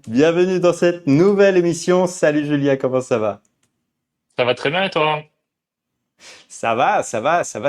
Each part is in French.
Bienvenue dans cette nouvelle émission. Salut Julia, comment ça va? Ça va très bien et toi? Ça va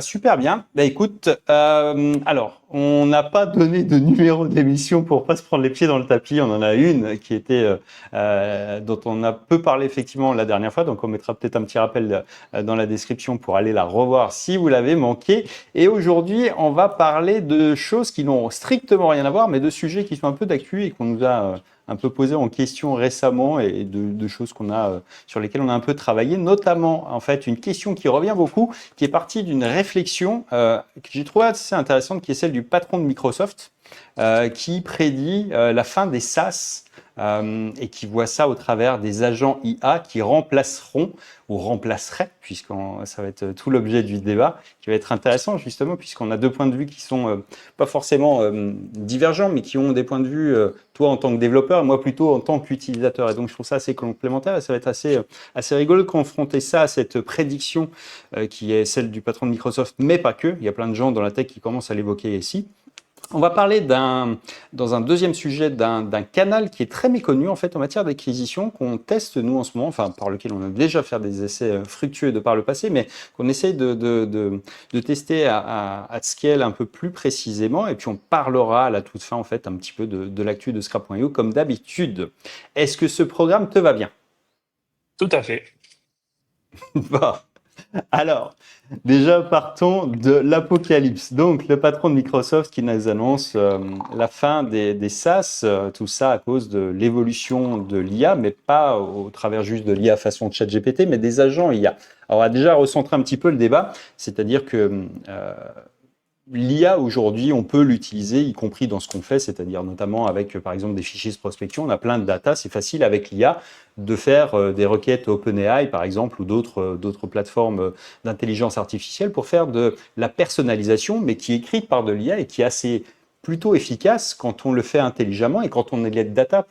super bien. Bah écoute, alors, on n'a pas donné de numéro d'émission pour pas se prendre les pieds dans le tapis. On en a une qui était dont on a peu parlé effectivement la dernière fois, donc on mettra peut-être un petit rappel dans la description pour aller la revoir si vous l'avez manqué. Et aujourd'hui, on va parler de choses qui n'ont strictement rien à voir, mais de sujets qui sont un peu d'actu et qu'on nous a un peu posé en question récemment et de choses qu'on a sur lesquelles on a un peu travaillé, notamment en fait une question qui revient beaucoup, qui est partie d'une réflexion que j'ai trouvée assez intéressante, qui est celle du patron de Microsoft, qui prédit la fin des SaaS et qui voit ça au travers des agents IA qui remplaceront ou remplaceraient, puisque ça va être tout l'objet du débat, qui va être intéressant justement, puisqu'on a deux points de vue qui sont pas forcément divergents, mais qui ont des points de vue, toi en tant que développeur, et moi plutôt en tant qu'utilisateur. Et donc je trouve ça assez complémentaire et ça va être assez rigolo de confronter ça à cette prédiction qui est celle du patron de Microsoft, mais pas que. Il y a plein de gens dans la tech qui commencent à l'évoquer ici. On va parler dans un deuxième sujet d'un canal qui est très méconnu en fait en matière d'acquisition, qu'on teste nous en ce moment, enfin par lequel on a déjà fait des essais fructueux de par le passé, mais qu'on essaye de tester à scale un peu plus précisément. Et puis on parlera à la toute fin en fait un petit peu de l'actu de Scrap.io comme d'habitude. Est-ce que ce programme te va bien? Tout à fait. Bon. Alors, déjà partons de l'apocalypse. Donc, le patron de Microsoft qui nous annonce la fin des SaaS, tout ça à cause de l'évolution de l'IA, mais pas au travers juste de l'IA façon ChatGPT, mais des agents IA. Alors, on va déjà recentrer un petit peu le débat, c'est-à-dire que l'IA aujourd'hui, on peut l'utiliser, y compris dans ce qu'on fait, c'est-à-dire notamment avec, par exemple, des fichiers de prospection. On a plein de data. C'est facile avec l'IA de faire des requêtes OpenAI, par exemple, ou d'autres plateformes d'intelligence artificielle pour faire de la personnalisation, mais qui est écrite par de l'IA et qui est assez plutôt efficace quand on le fait intelligemment et quand on a les data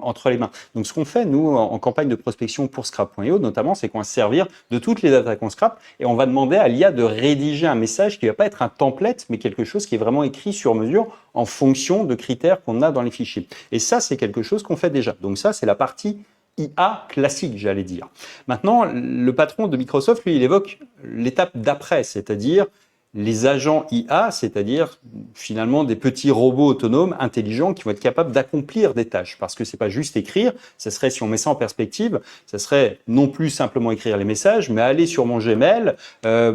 entre les mains. Donc, ce qu'on fait, nous, en campagne de prospection pour Scrap.io, notamment, c'est qu'on va se servir de toutes les data qu'on scrape et on va demander à l'IA de rédiger un message qui ne va pas être un template, mais quelque chose qui est vraiment écrit sur mesure en fonction de critères qu'on a dans les fichiers. Et ça, c'est quelque chose qu'on fait déjà. Donc, ça, c'est la partie IA classique, j'allais dire. Maintenant, le patron de Microsoft, lui, il évoque l'étape d'après, c'est-à-dire les agents IA, c'est-à-dire finalement des petits robots autonomes, intelligents, qui vont être capables d'accomplir des tâches. Parce que c'est pas juste écrire, ça serait, si on met ça en perspective, ça serait non plus simplement écrire les messages, mais aller sur mon Gmail,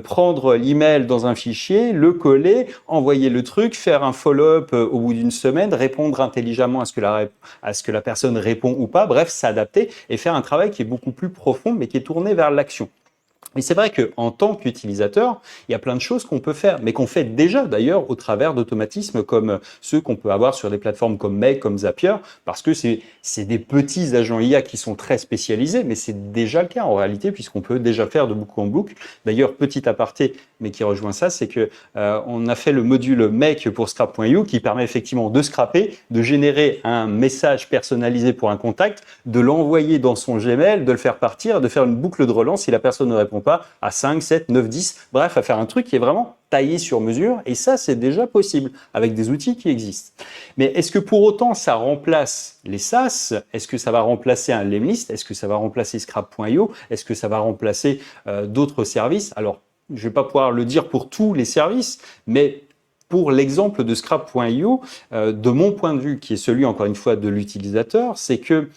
prendre l'email dans un fichier, le coller, envoyer le truc, faire un follow-up au bout d'une semaine, répondre intelligemment à ce que la personne répond ou pas, bref, s'adapter et faire un travail qui est beaucoup plus profond, mais qui est tourné vers l'action. Et c'est vrai qu'en tant qu'utilisateur, il y a plein de choses qu'on peut faire, mais qu'on fait déjà d'ailleurs au travers d'automatismes comme ceux qu'on peut avoir sur des plateformes comme Make, comme Zapier, parce que c'est des petits agents IA qui sont très spécialisés, mais c'est déjà le cas en réalité, puisqu'on peut déjà faire de beaucoup en boucle. D'ailleurs, petit aparté, mais qui rejoint ça, c'est que on a fait le module Make pour Scrap.io qui permet effectivement de scraper, de générer un message personnalisé pour un contact, de l'envoyer dans son Gmail, de le faire partir, de faire une boucle de relance si la personne ne répond pas à 5, 7, 9, 10, bref, à faire un truc qui est vraiment taillé sur mesure, et ça, c'est déjà possible avec des outils qui existent. Mais est-ce que pour autant, ça remplace les SaaS? Est-ce que ça va remplacer un Lemlist? Est-ce que ça va remplacer Scrap.io? Est-ce que ça va remplacer d'autres services? Alors, je ne vais pas pouvoir le dire pour tous les services, mais pour l'exemple de Scrap.io, de mon point de vue, qui est celui, encore une fois, de l'utilisateur, c'est que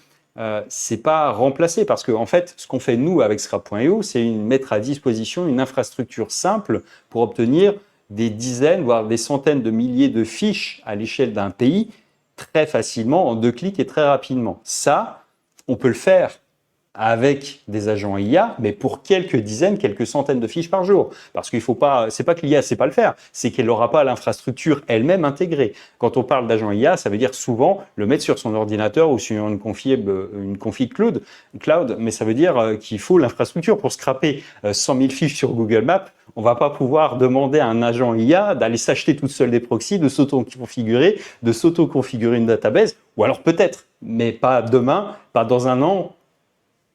c'est pas remplacé parce que en fait, ce qu'on fait nous avec Scrap.io, c'est mettre à disposition une infrastructure simple pour obtenir des dizaines, voire des centaines de milliers de fiches à l'échelle d'un pays très facilement, en 2 clics et très rapidement. Ça, on peut le faire avec des agents IA, mais pour quelques dizaines, quelques centaines de fiches par jour. Parce qu'il faut pas, c'est pas que l'IA sait pas le faire, c'est qu'elle n'aura pas l'infrastructure elle-même intégrée. Quand on parle d'agent IA, ça veut dire souvent le mettre sur son ordinateur ou sur une config cloud, mais ça veut dire qu'il faut l'infrastructure pour scraper 100 000 fiches sur Google Maps. On va pas pouvoir demander à un agent IA d'aller s'acheter toute seule des proxys, de s'auto-configurer une database, ou alors peut-être, mais pas demain, pas dans un an,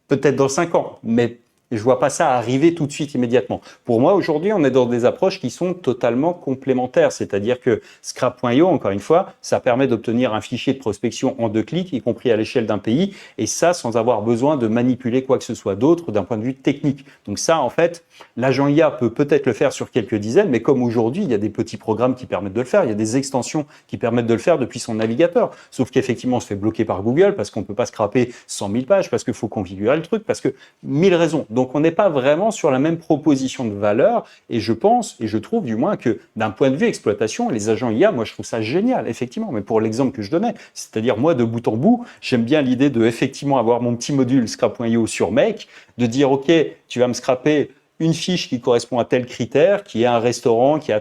peut-être dans 5 ans, mais Et je vois pas ça arriver tout de suite immédiatement. Pour moi, aujourd'hui, on est dans des approches qui sont totalement complémentaires. C'est-à-dire que Scrap.io, encore une fois, ça permet d'obtenir un fichier de prospection en 2 clics, y compris à l'échelle d'un pays, et ça sans avoir besoin de manipuler quoi que ce soit d'autre d'un point de vue technique. Donc ça, en fait, l'agent IA peut peut-être le faire sur quelques dizaines, mais comme aujourd'hui, il y a des petits programmes qui permettent de le faire, il y a des extensions qui permettent de le faire depuis son navigateur. Sauf qu'effectivement, on se fait bloquer par Google parce qu'on ne peut pas scraper 100 000 pages, parce qu'il faut configurer le truc, parce que 1000 raisons. Donc, on n'est pas vraiment sur la même proposition de valeur. Et je pense, et je trouve du moins que d'un point de vue exploitation, les agents IA, moi, je trouve ça génial, effectivement. Mais pour l'exemple que je donnais, c'est-à-dire moi, de bout en bout, j'aime bien l'idée de effectivement avoir mon petit module Scrap.io sur Make, de dire, OK, tu vas me scraper une fiche qui correspond à tel critère, qui est un restaurant qui a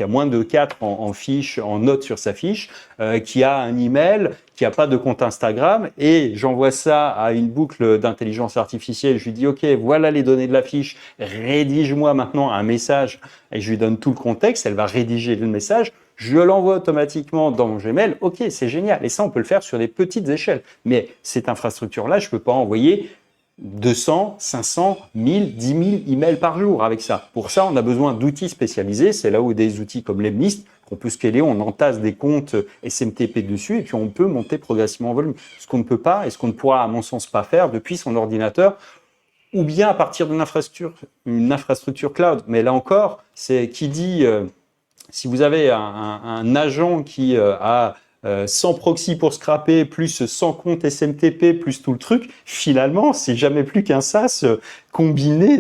moins de 4 en fiche, en note sur sa fiche, qui a un email, qui n'a pas de compte Instagram, et j'envoie ça à une boucle d'intelligence artificielle. Je lui dis, OK, voilà les données de la fiche, rédige-moi maintenant un message, et je lui donne tout le contexte, elle va rédiger le message, je l'envoie automatiquement dans mon Gmail. OK, c'est génial. Et ça, on peut le faire sur des petites échelles. Mais cette infrastructure-là, je ne peux pas envoyer 200, 500, 1000, 10 000 emails par jour avec ça. Pour ça, on a besoin d'outils spécialisés. C'est là où des outils comme Lemlist, qu'on peut scaler, on entasse des comptes SMTP dessus et puis on peut monter progressivement en volume. Ce qu'on ne peut pas et ce qu'on ne pourra, à mon sens, pas faire depuis son ordinateur ou bien à partir d'une infrastructure cloud. Mais là encore, c'est qui dit, si vous avez un agent qui a 100 proxy pour scraper, plus 100 comptes SMTP, plus tout le truc, finalement, c'est jamais plus qu'un SaaS combiné,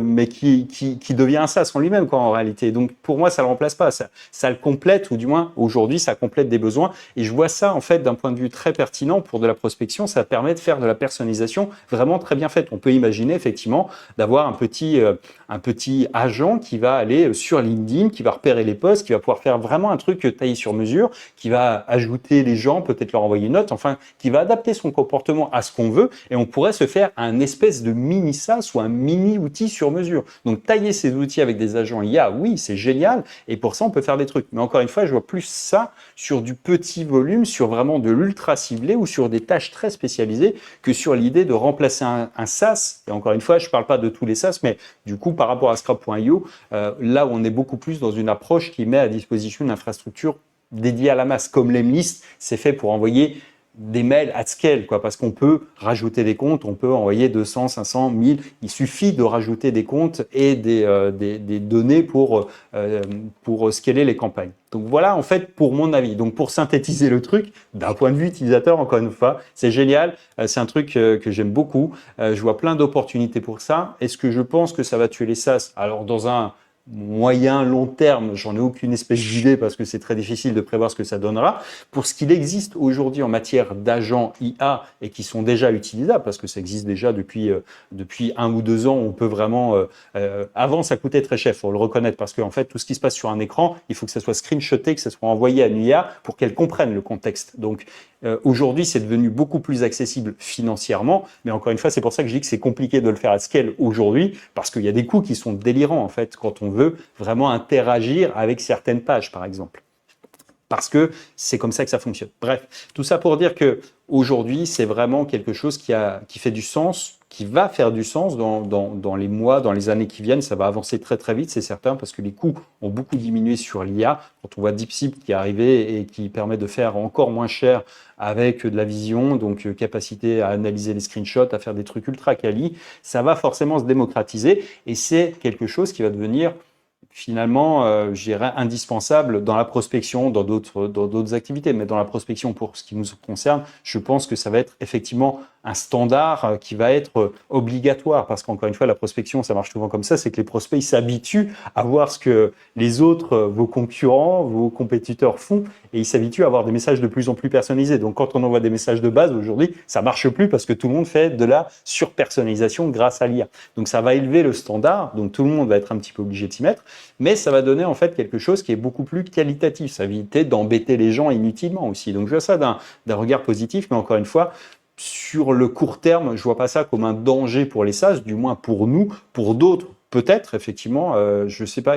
mais qui devient un SaaS en lui-même, quoi, en réalité. Donc, pour moi, ça le remplace pas. Ça le complète, ou du moins, aujourd'hui, ça complète des besoins. Et je vois ça, en fait, d'un point de vue très pertinent pour de la prospection. Ça permet de faire de la personnalisation vraiment très bien faite. On peut imaginer, effectivement, d'avoir un petit agent qui va aller sur LinkedIn, qui va repérer les posts, qui va pouvoir faire vraiment un truc taillé sur mesure, qui va ajouter les gens, peut-être leur envoyer une note, enfin, qui va adapter son comportement à ce qu'on veut, et on pourrait se faire un espèce de mini SaaS ou un mini outil sur mesure. Donc, tailler ces outils avec des agents IA, oui, c'est génial, et pour ça, on peut faire des trucs. Mais encore une fois, je vois plus ça sur du petit volume, sur vraiment de l'ultra ciblé ou sur des tâches très spécialisées que sur l'idée de remplacer un SaaS. Et encore une fois, je ne parle pas de tous les SaaS, mais du coup, par rapport à Scrap.io, là où on est beaucoup plus dans une approche qui met à disposition une infrastructure dédiée à la masse, comme Lemlist, c'est fait pour envoyer des mails at scale, quoi, parce qu'on peut rajouter des comptes, on peut envoyer 200, 500, 1000. Il suffit de rajouter des comptes et des données pour scaler les campagnes. Donc voilà, en fait, pour mon avis. Donc pour synthétiser le truc, d'un point de vue utilisateur, encore une fois, c'est génial. C'est un truc que j'aime beaucoup. Je vois plein d'opportunités pour ça. Est-ce que je pense que ça va tuer les SaaS? Alors dans un moyen, long terme, j'en ai aucune espèce d'idée parce que c'est très difficile de prévoir ce que ça donnera. Pour ce qu'il existe aujourd'hui en matière d'agents IA et qui sont déjà utilisables, parce que ça existe déjà depuis 1 ou 2 ans, on peut vraiment... avant, ça coûtait très cher, il faut le reconnaître, parce qu'en fait, tout ce qui se passe sur un écran, il faut que ça soit screenshoté, que ça soit envoyé à une IA pour qu'elle comprenne le contexte. Donc, aujourd'hui, c'est devenu beaucoup plus accessible financièrement, mais encore une fois, c'est pour ça que je dis que c'est compliqué de le faire à scale aujourd'hui, parce qu'il y a des coûts qui sont délirants, en fait, quand on veut vraiment interagir avec certaines pages, par exemple. Parce que c'est comme ça que ça fonctionne. Bref, tout ça pour dire que aujourd'hui, c'est vraiment quelque chose qui fait du sens, qui va faire du sens dans les mois, dans les années qui viennent. Ça va avancer très très vite, c'est certain, parce que les coûts ont beaucoup diminué sur l'IA. Quand on voit DeepSeek qui est arrivé et qui permet de faire encore moins cher avec de la vision, donc capacité à analyser les screenshots, à faire des trucs ultra quali, ça va forcément se démocratiser et c'est quelque chose qui va devenir finalement, je dirais, indispensable dans la prospection, dans d'autres activités. Mais dans la prospection, pour ce qui nous concerne, je pense que ça va être effectivement un standard qui va être obligatoire. Parce qu'encore une fois, la prospection, ça marche souvent comme ça, c'est que les prospects, ils s'habituent à voir ce que les autres, vos concurrents, vos compétiteurs font, et ils s'habituent à avoir des messages de plus en plus personnalisés. Donc, quand on envoie des messages de base aujourd'hui, ça marche plus parce que tout le monde fait de la surpersonnalisation grâce à l'IA. Donc, ça va élever le standard. Donc, tout le monde va être un petit peu obligé de s'y mettre. Mais ça va donner en fait quelque chose qui est beaucoup plus qualitatif. Ça va éviter d'embêter les gens inutilement aussi. Donc je vois ça d'un regard positif, mais encore une fois, sur le court terme, je vois pas ça comme un danger pour les SaaS, du moins pour nous, pour d'autres. Peut-être, effectivement, je sais pas,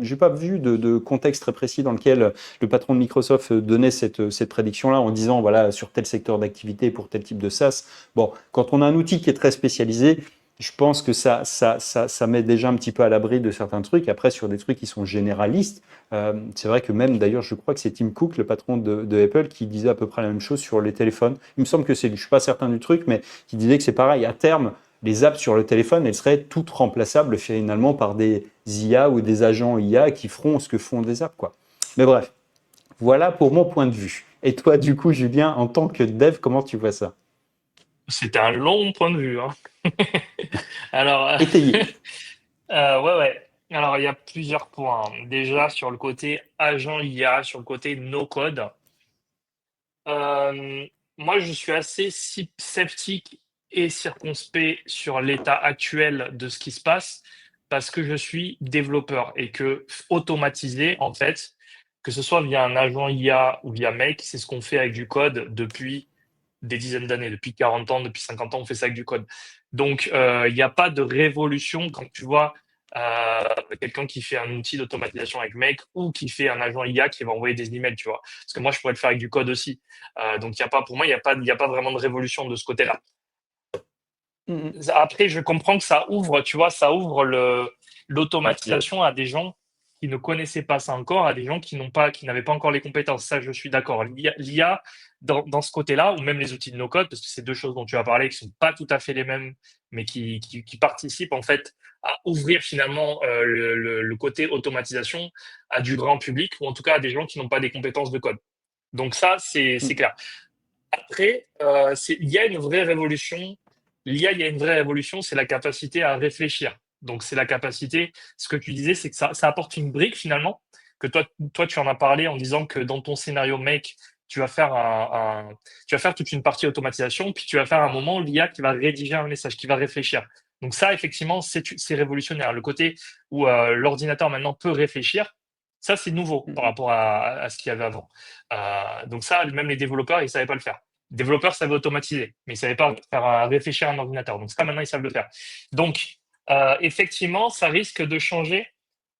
j'ai pas vu de contexte très précis dans lequel le patron de Microsoft donnait cette prédiction-là en disant, voilà, sur tel secteur d'activité, pour tel type de SaaS. Bon, quand on a un outil qui est très spécialisé, Je pense que ça met déjà un petit peu à l'abri de certains trucs. Après, sur des trucs qui sont généralistes, c'est vrai que même, d'ailleurs, je crois que c'est Tim Cook, le patron de Apple, qui disait à peu près la même chose sur les téléphones. Il me semble que c'est lui, je suis pas certain du truc, mais qui disait que c'est pareil. À terme, les apps sur le téléphone, elles seraient toutes remplaçables finalement par des IA ou des agents IA qui feront ce que font des apps, quoi. Mais bref, voilà pour mon point de vue. Et toi, du coup, Julien, en tant que dev, comment tu vois ça? C'était un long point de vue, hein. Alors, Étayé. ouais, ouais. Alors, il y a plusieurs points. Déjà, sur le côté agent IA, sur le côté no-code, euh, moi, je suis assez sceptique et circonspect sur l'état actuel de ce qui se passe parce que je suis développeur et que automatiser, en fait, que ce soit via un agent IA ou via Make, c'est ce qu'on fait avec du code depuis des dizaines d'années, depuis 40 ans, depuis 50 ans, on fait ça avec du code. Donc, il n'y a pas de révolution quand tu vois euh, quelqu'un qui fait un outil d'automatisation avec Make ou qui fait un agent IA qui va envoyer des emails, tu vois. Parce que moi, je pourrais le faire avec du code aussi. Donc, il y a pas, pour moi, il y a pas vraiment de révolution de ce côté-là. Mhm. Après, je comprends que ça ouvre, tu vois, ça ouvre l'automatisation à des gens qui ne connaissaient pas ça encore, à des gens qui n'avaient pas encore les compétences. Ça, je suis d'accord. L'IA, dans ce côté-là, ou même les outils de no-code, parce que c'est deux choses dont tu as parlé qui sont pas tout à fait les mêmes, mais qui participent en fait à ouvrir finalement le côté automatisation à du grand public, ou en tout cas à des gens qui n'ont pas des compétences de code. Donc ça, c'est clair. Après, il y a une vraie révolution. L'IA, il y a une vraie révolution, c'est la capacité à réfléchir. Donc, c'est la capacité. Ce que tu disais, c'est que ça apporte une brique finalement. Que toi, tu en as parlé en disant que dans ton scénario Make, tu vas faire tu vas faire toute une partie automatisation, puis tu vas faire un moment l'IA qui va rédiger un message, qui va réfléchir. Donc ça, effectivement, c'est révolutionnaire. Le côté où l'ordinateur maintenant peut réfléchir, ça, c'est nouveau par Mhm. rapport à ce qu'il y avait avant. Donc ça, même les développeurs, ils ne savaient pas le faire. Les développeurs savaient automatiser, mais ils ne savaient pas faire réfléchir un ordinateur. Donc ça, maintenant, ils savent le faire. Donc, effectivement, ça risque de changer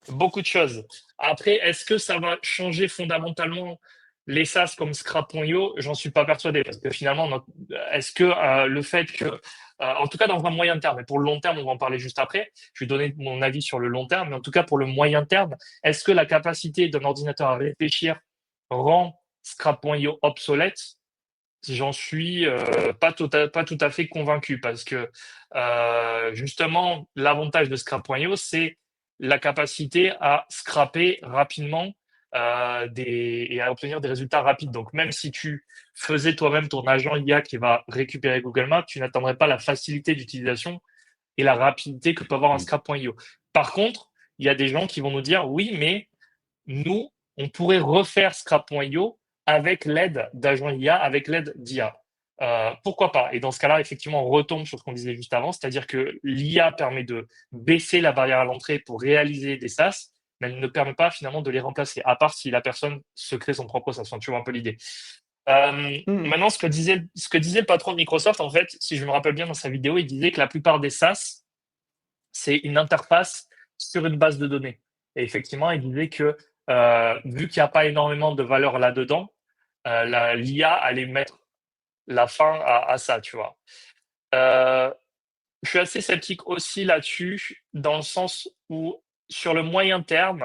beaucoup de choses. Après, est-ce que ça va changer fondamentalement les SaaS comme Scrap.io? J'en suis pas persuadé parce que finalement, est-ce que le fait que, en tout cas dans un moyen terme, et pour le long terme, on va en parler juste après, je vais donner mon avis sur le long terme, mais en tout cas pour le moyen terme, est-ce que la capacité d'un ordinateur à réfléchir rend Scrap.io obsolète? J'en suis pas tout à fait convaincu parce que justement, l'avantage de Scrap.io, c'est la capacité à scraper rapidement et à obtenir des résultats rapides. Donc, même si tu faisais toi-même ton agent IA qui va récupérer Google Maps, tu n'attendrais pas la facilité d'utilisation et la rapidité que peut avoir un Mhm. Scrap.io. Par contre, il y a des gens qui vont nous dire, oui, mais nous, on pourrait refaire Scrap.io avec l'aide d'agents IA, avec l'aide d'IA. Pourquoi pas? Et dans ce cas-là, effectivement, on retombe sur ce qu'on disait juste avant, c'est-à-dire que l'IA permet de baisser la barrière à l'entrée pour réaliser des SaaS, mais elle ne permet pas finalement de les remplacer, à part si la personne se crée son propre SaaS. Enfin, tu vois un peu l'idée. Mhm. Maintenant, ce que disait le patron de Microsoft, en fait, si je me rappelle bien dans sa vidéo, il disait que la plupart des SaaS, c'est une interface sur une base de données. Et effectivement, il disait que vu qu'il n'y a pas énormément de valeur là-dedans, l'IA allait mettre la fin à ça, tu vois. Euh, je suis assez sceptique aussi là-dessus, dans le sens où sur le moyen terme,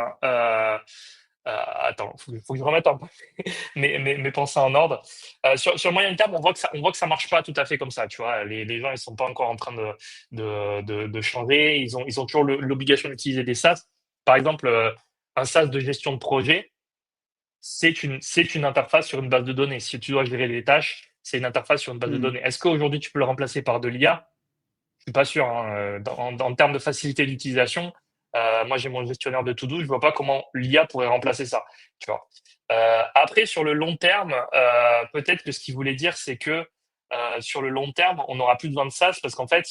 attends, faut que je remette un peu mes pensées en ordre. Sur le moyen terme, on voit que ça marche pas tout à fait comme ça, tu vois. Les gens, ils sont pas encore en train de changer. Ils ont toujours l'obligation d'utiliser des SaaS. Par exemple, un SaaS de gestion de projet, c'est une interface sur une base de données. Si tu dois gérer des tâches, c'est une interface sur une base de Mhm. données. Est-ce qu'aujourd'hui, tu peux le remplacer par de l'IA? Je suis pas sûr, hein. En termes de facilité d'utilisation, moi j'ai mon gestionnaire de to-do, je vois pas comment l'IA pourrait remplacer ça. Tu vois. Après, sur le long terme, peut-être que ce qu'il voulait dire, c'est que sur le long terme, on n'aura plus besoin de SaaS parce qu'en fait,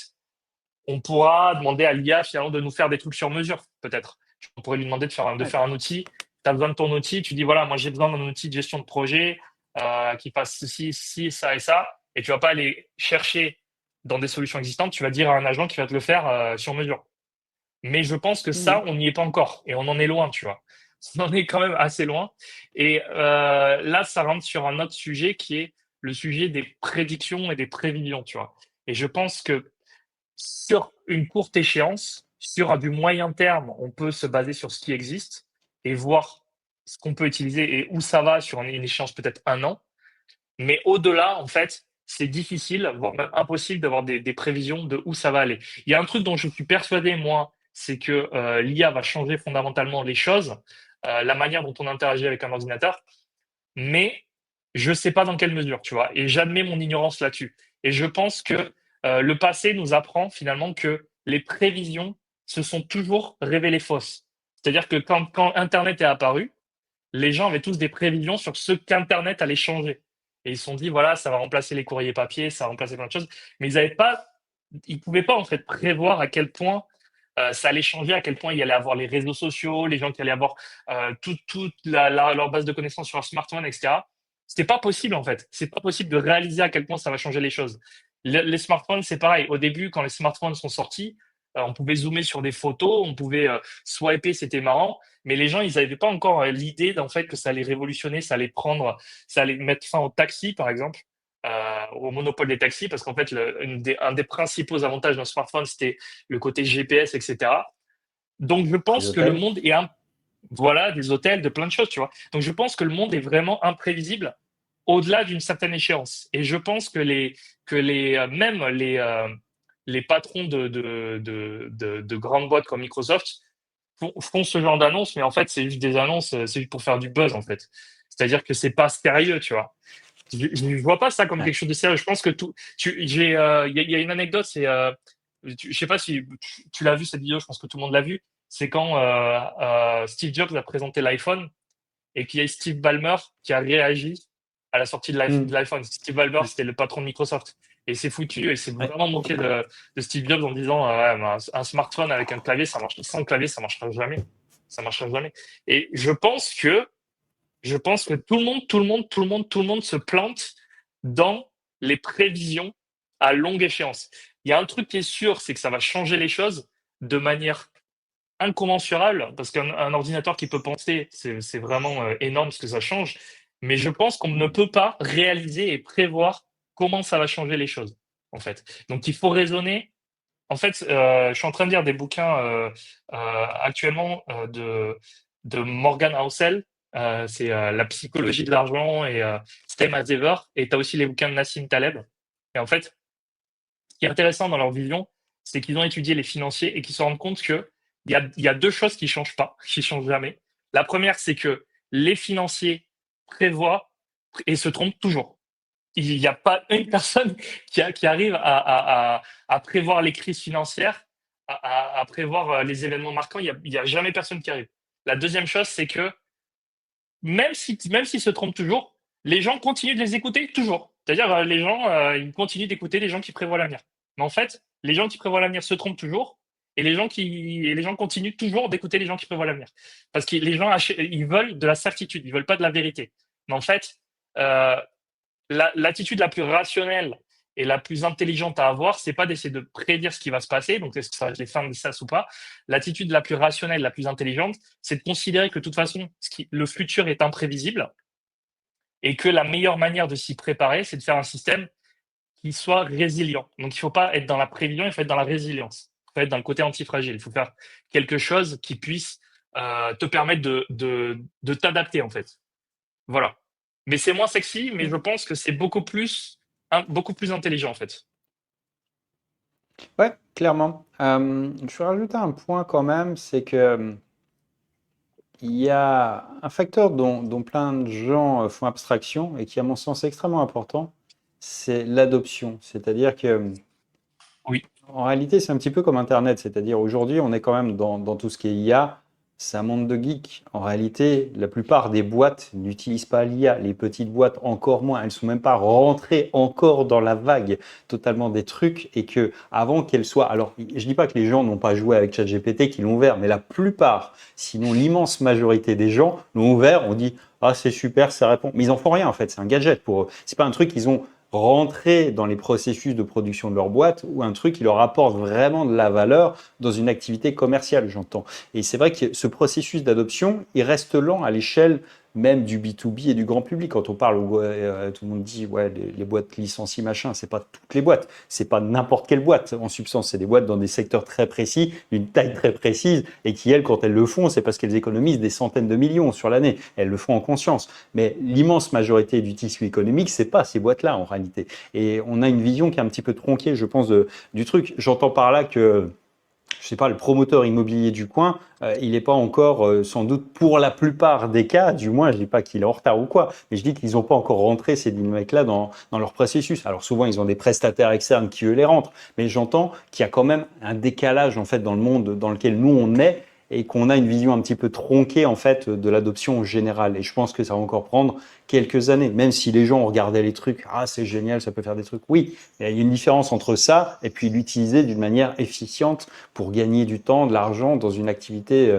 on pourra demander à l'IA finalement de nous faire des trucs sur mesure, peut-être. On pourrait lui demander de Ouais. faire un outil. Tu as besoin de ton outil, tu dis voilà, moi j'ai besoin d'un outil de gestion de projet qui fasse ceci, ceci, ça et ça. Et tu vas pas aller chercher dans des solutions existantes, tu vas dire à un agent qui va te le faire sur mesure. Mais je pense que ça, Mhm. on n'y est pas encore et on en est loin, tu vois. On en est quand même assez loin. Et là, ça rentre sur un autre sujet qui est le sujet des prédictions et des prévisions, tu vois. Et je pense que sur une courte échéance, sur du moyen terme, on peut se baser sur ce qui existe et voir ce qu'on peut utiliser et où ça va sur une échéance peut-être 1 an. Mais au-delà, en fait, c'est difficile, voire même impossible d'avoir des prévisions de où ça va aller. Il y a un truc dont je suis persuadé, moi, c'est que l'IA va changer fondamentalement les choses, la manière dont on interagit avec un ordinateur, mais je ne sais pas dans quelle mesure, tu vois. Et j'admets mon ignorance là-dessus. Et je pense que le passé nous apprend finalement que les prévisions se sont toujours révélées fausses. C'est-à-dire que quand Internet est apparu, les gens avaient tous des prévisions sur ce qu'Internet allait changer. Et ils se sont dit, voilà, ça va remplacer les courriers papier, ça va remplacer plein de choses. Mais ils pouvaient pas en fait prévoir à quel point ça allait changer, à quel point il y allait avoir les réseaux sociaux, les gens qui allaient avoir toute leur base de connaissances sur leur smartphone, etc. C'était pas possible en fait. C'est pas possible de réaliser à quel point ça va changer les choses. Les smartphones, c'est pareil. Au début, quand les smartphones sont sortis, on pouvait zoomer sur des photos, on pouvait swiper, c'était marrant. Mais les gens, ils n'avaient pas encore l'idée d'en fait que ça allait révolutionner, ça allait mettre fin au taxi, par exemple, au monopole des taxis, parce qu'en fait, un des principaux avantages d'un smartphone, c'était le côté GPS, etc. Donc, je Les pense que le hôtels. monde est voilà, des hôtels, de plein de choses, tu vois. Donc, je pense que le monde est vraiment imprévisible au-delà d'une certaine échéance. Et je pense même les patrons de grandes boîtes comme Microsoft font ce genre d'annonces, mais en fait, c'est juste des annonces, c'est juste pour faire du buzz, en fait. C'est-à-dire que c'est pas sérieux, tu vois. Je vois pas ça comme Ouais. quelque chose de sérieux. Je pense que il y a une anecdote, je sais pas si tu l'as vu cette vidéo, je pense que tout le monde l'a vu. C'est quand Steve Jobs a présenté l'iPhone et qu'il y a Steve Ballmer qui a réagi à la sortie de Hmm. l'iPhone. Steve Ballmer, Ouais. c'était le patron de Microsoft. Et c'est foutu, et c'est Ouais. vraiment moqué de Steve Jobs en disant ouais, mais un smartphone avec un clavier, ça marche. Sans clavier, ça marchera jamais. Ça marchera jamais. Et je pense que tout le monde se plante dans les prévisions à longue échéance. Il y a un truc qui est sûr, c'est que ça va changer les choses de manière incommensurable, parce qu'un ordinateur qui peut penser, c'est vraiment énorme ce que ça change. Mais je pense qu'on ne peut pas réaliser et prévoir comment ça va changer les choses, en fait. Donc il faut raisonner. En fait, je suis en train de lire des bouquins actuellement de Morgan Housel. C'est La psychologie de l'argent et Same as Ever. Et tu as aussi les bouquins de Nassim Taleb. Et en fait, ce qui est intéressant dans leur vision, c'est qu'ils ont étudié les financiers et qu'ils se rendent compte que il y a deux choses qui changent pas, qui changent jamais. La première, c'est que les financiers prévoient et se trompent toujours. Il n'y a pas une personne qui arrive à prévoir les crises financières, à prévoir les événements marquants. Il y a jamais personne qui arrive. La deuxième chose, c'est que même s'ils se trompent toujours, les gens continuent de les écouter toujours. C'est-à-dire, les gens, ils continuent d'écouter les gens qui prévoient l'avenir. Mais en fait, les gens qui prévoient l'avenir se trompent toujours et les gens continuent toujours d'écouter les gens qui prévoient l'avenir. Parce que les gens, ils veulent de la certitude, ils veulent pas de la vérité. Mais en fait, euh, l'attitude la plus rationnelle et la plus intelligente à avoir, c'est pas d'essayer de prédire ce qui va se passer, donc est-ce que ça va être les fins de sas ou pas. L'attitude la plus rationnelle, la plus intelligente, c'est de considérer que de toute façon, le futur est imprévisible et que la meilleure manière de s'y préparer, c'est de faire un système qui soit résilient. Donc il ne faut pas être dans la prévision, il faut être dans la résilience. Il faut être dans le côté antifragile. Il faut faire quelque chose qui puisse te permettre de t'adapter, en fait. Voilà. Mais c'est moins sexy, mais je pense que c'est beaucoup plus intelligent en fait. Ouais, clairement. Je vais rajouter un point quand même, c'est que il y a un facteur dont plein de gens font abstraction et qui, à mon sens, est extrêmement important, c'est l'adoption. C'est-à-dire que Oui, en réalité, c'est un petit peu comme Internet, c'est-à-dire aujourd'hui, on est quand même dans tout ce qui est IA, c'est un monde de geeks. En réalité, la plupart des boîtes n'utilisent pas l'IA, les petites boîtes encore moins, elles sont même pas rentrées encore dans la vague totalement des trucs et que avant qu'elles soient, alors je dis pas que les gens n'ont pas joué avec ChatGPT, qu'ils l'ont ouvert, mais la plupart, sinon l'immense majorité des gens l'ont ouvert, on dit ah c'est super, ça répond, mais ils en font rien en fait, c'est un gadget pour eux, c'est pas un truc qu'ils ont rentrer dans les processus de production de leur boîte ou un truc qui leur apporte vraiment de la valeur dans une activité commerciale, j'entends. Et c'est vrai que ce processus d'adoption, il reste lent à l'échelle même du B2B et du grand public. Quand on parle, tout le monde dit, ouais, les boîtes licencient, machin, c'est pas toutes les boîtes, c'est pas n'importe quelle boîte en substance, c'est des boîtes dans des secteurs très précis, d'une taille très précise, et qui, elles, quand elles le font, c'est parce qu'elles économisent des centaines de millions sur l'année. Elles le font en conscience. Mais l'immense majorité du tissu économique, c'est pas ces boîtes-là, en réalité. Et on a une vision qui est un petit peu tronquée, je pense, du truc. J'entends par là que je sais pas, le promoteur immobilier du coin, il n'est pas encore, sans doute pour la plupart des cas, du moins, je dis pas qu'il est en retard ou quoi, mais je dis qu'ils n'ont pas encore rentré ces dynamiques-là dans leur processus. Alors souvent, ils ont des prestataires externes qui, eux, les rentrent, mais j'entends qu'il y a quand même un décalage, en fait, dans le monde dans lequel nous, on est, et qu'on a une vision un petit peu tronquée, en fait, de l'adoption générale. Et je pense que ça va encore prendre quelques années, même si les gens regardaient les trucs, ah, c'est génial, ça peut faire des trucs. Oui, il y a une différence entre ça et puis l'utiliser d'une manière efficiente pour gagner du temps, de l'argent dans une activité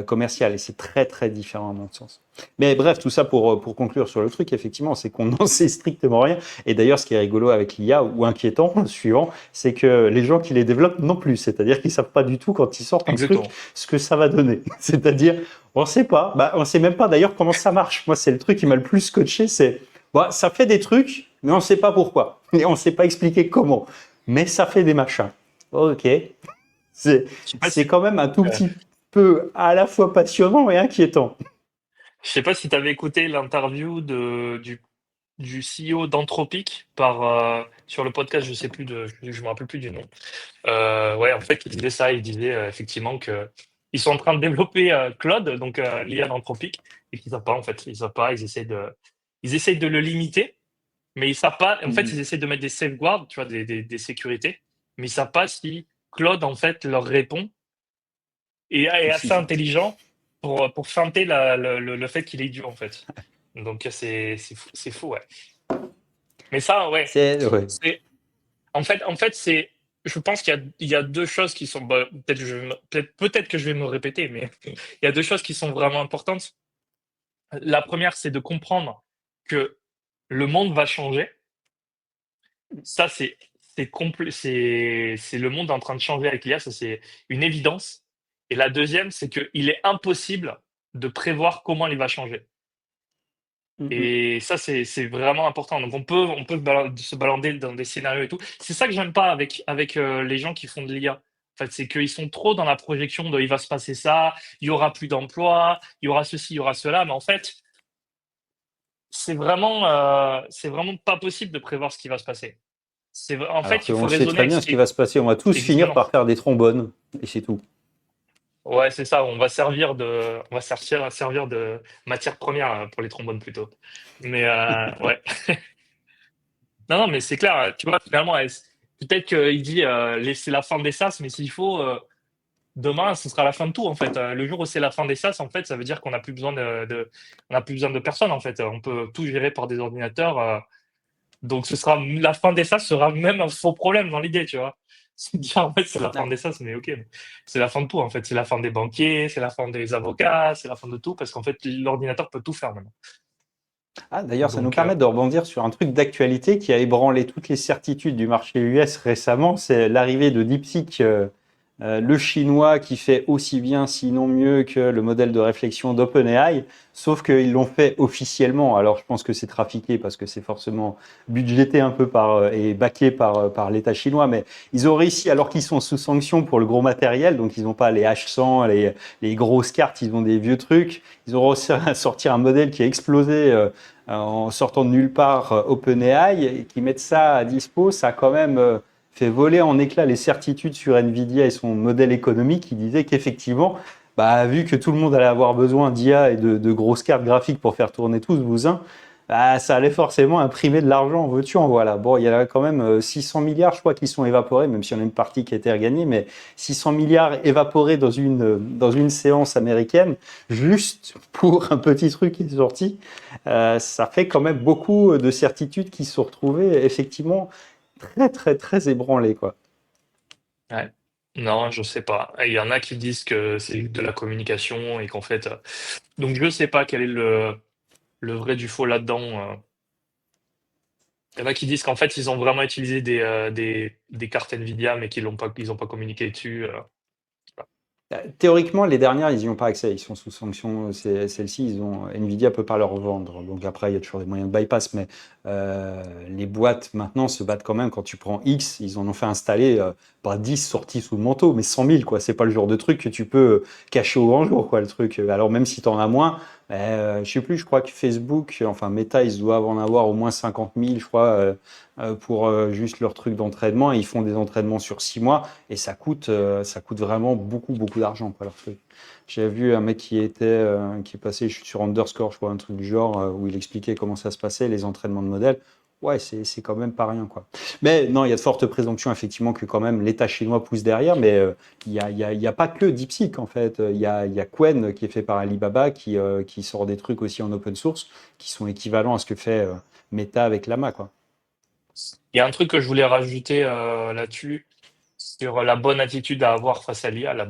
commerciale. Et c'est très, très différent à mon sens. Mais bref, tout ça pour conclure sur le truc, effectivement, c'est qu'on n'en sait strictement rien. Et d'ailleurs, ce qui est rigolo avec l'IA ou inquiétant, suivant, c'est que les gens qui les développent non plus. C'est-à-dire qu'ils ne savent pas du tout quand ils sortent un truc Exactement. ce que ça va donner. C'est-à-dire, on ne sait pas. Bah, on ne sait même pas d'ailleurs comment ça marche. Moi, c'est le truc qui m'a le plus scotché, c'est bah, ça fait des trucs, mais on ne sait pas pourquoi. Et on ne sait pas expliquer comment. Mais ça fait des machins. Ok. C'est, Je sais pas c'est si, quand même un tout euh, petit peu à la fois passionnant et inquiétant. je sais pas si tu avais écouté l'interview du CEO d'Anthropic sur le podcast, je sais plus je me rappelle plus du nom. Ouais, en fait, il disait ça, il disait effectivement que ils sont en train de développer Claude, donc l'IA d'Anthropic, et qu'ils savent pas en fait, ils savent pas, ils essayent de le limiter, mais ils savent pas. En fait, ils essaient de mettre des safeguards, tu vois, des sécurités, mais ils savent pas si Claude en fait leur répond et est Aussi assez vite. intelligent pour feinter le fait qu'il est idiot en fait. Donc c'est fou, ouais. Mais ça, ouais, Ouais. c'est en fait, je pense qu'il y a deux choses qui sont, bah, peut-être que je vais me répéter, mais il y a deux choses qui sont vraiment importantes. La première, c'est de comprendre que le monde va changer. Ça, c'est le monde en train de changer avec l'IA, ça c'est une évidence. Et la deuxième, c'est qu'il est impossible de prévoir comment il va changer. Mhm. Et ça, c'est vraiment important. Donc on peut se balader dans des scénarios et tout. C'est ça que j'aime pas avec les gens qui font de l'IA. En fait, c'est qu'ils sont trop dans la projection de il va se passer ça, il y aura plus d'emplois, il y aura ceci, il y aura cela. Mais en fait, c'est vraiment pas possible de prévoir ce qui va se passer. En Alors fait, il faut qu'on sait raisonner très avec bien ce ce qui qui va se passer. On va tous existe finir maintenant. par faire des trombones. Et c'est tout. Ouais, c'est ça. On va servir de matière première pour les trombones plutôt. Mais ouais. Non, non, mais c'est clair, tu vois, finalement, peut-être qu'il dit c'est la fin des sas, mais s'il faut, demain, ce sera la fin de tout, en fait. Le jour où c'est la fin des sas, en fait, ça veut dire qu'on n'a plus besoin on n'a plus besoin de personne, en fait. On peut tout gérer par des ordinateurs. Donc, la fin des sas sera même un faux problème dans l'idée, tu vois. Se dire, en fait, c'est la fin Ah, des sas, mais ok. Mais c'est la fin de tout, en fait. C'est la fin des banquiers, c'est la fin des avocats, c'est la fin de tout, parce qu'en fait, l'ordinateur peut tout faire maintenant. d'ailleurs, ça nous Donc, permet de rebondir sur un truc d'actualité qui a ébranlé toutes les certitudes du marché US récemment. C'est l'arrivée de DeepSeek, le chinois qui fait aussi bien, sinon mieux que le modèle de réflexion d'OpenAI, sauf qu'ils l'ont fait officiellement. Alors, je pense que c'est trafiqué parce que c'est forcément budgété un peu et baqué par l'État chinois, mais ils ont réussi, alors qu'ils sont sous sanction pour le gros matériel, donc ils n'ont pas les H100, les grosses cartes, ils ont des vieux trucs. Ils ont réussi à sortir un modèle qui a explosé en sortant de nulle part OpenAI, et qui mettent ça à dispo. Ça a quand même fait voler en éclats les certitudes sur Nvidia et son modèle économique qui disait qu'effectivement, bah, vu que tout le monde allait avoir besoin d'IA et de grosses cartes graphiques pour faire tourner tout ce bousin, bah, ça allait forcément imprimer de l'argent, en veux-tu, en voilà. Bon, il y a quand même 600 milliards, je crois, qui sont évaporés, même si on a une partie qui a été regagnée, mais 600 milliards évaporés dans une séance américaine, juste pour un petit truc qui est sorti. Ça fait quand même beaucoup de certitudes qui se sont retrouvées effectivement très, très, très ébranlées, quoi. ouais. Non, je sais pas. Il y en a qui disent que c'est de la communication et qu'en fait. Donc je sais pas quel est le vrai du faux là-dedans. Il y en a qui disent qu'en fait ils ont vraiment utilisé des cartes Nvidia mais qu'ils ont pas communiqué dessus. Théoriquement, les dernières, ils n'y ont pas accès. Ils sont sous sanction. Celles-ci, Nvidia peut pas leur vendre. Donc après, il y a toujours des moyens de bypass. Mais les boîtes, maintenant, se battent quand même. Quand tu prends X, ils en ont fait installer pas 10 sorties sous le manteau, mais 100 000, quoi. C'est pas le genre de truc que tu peux cacher au grand jour, quoi, le truc. Alors même si tu en as moins, je sais plus, je crois que Facebook, enfin Meta, ils doivent en avoir au moins 50 000, je crois, pour juste leur truc d'entraînement. Et ils font des entraînements sur 6 mois. Et ça coûte vraiment beaucoup, beaucoup d'argent, quoi, leur truc. J'ai vu un mec qui est passé sur Underscore, je crois, un truc du genre, où il expliquait comment ça se passait, les entraînements de modèles. Ouais, c'est quand même pas rien, quoi. Mais non, il y a de fortes présomptions, effectivement, que quand même l'État chinois pousse derrière, mais il y a pas que DeepSeek, en fait. Il y a Qwen, qui est fait par Alibaba, qui sort des trucs aussi en open source, qui sont équivalents à ce que fait Meta avec Llama, quoi. Il y a un truc que je voulais rajouter là-dessus, sur la bonne attitude à avoir face à l'IA, la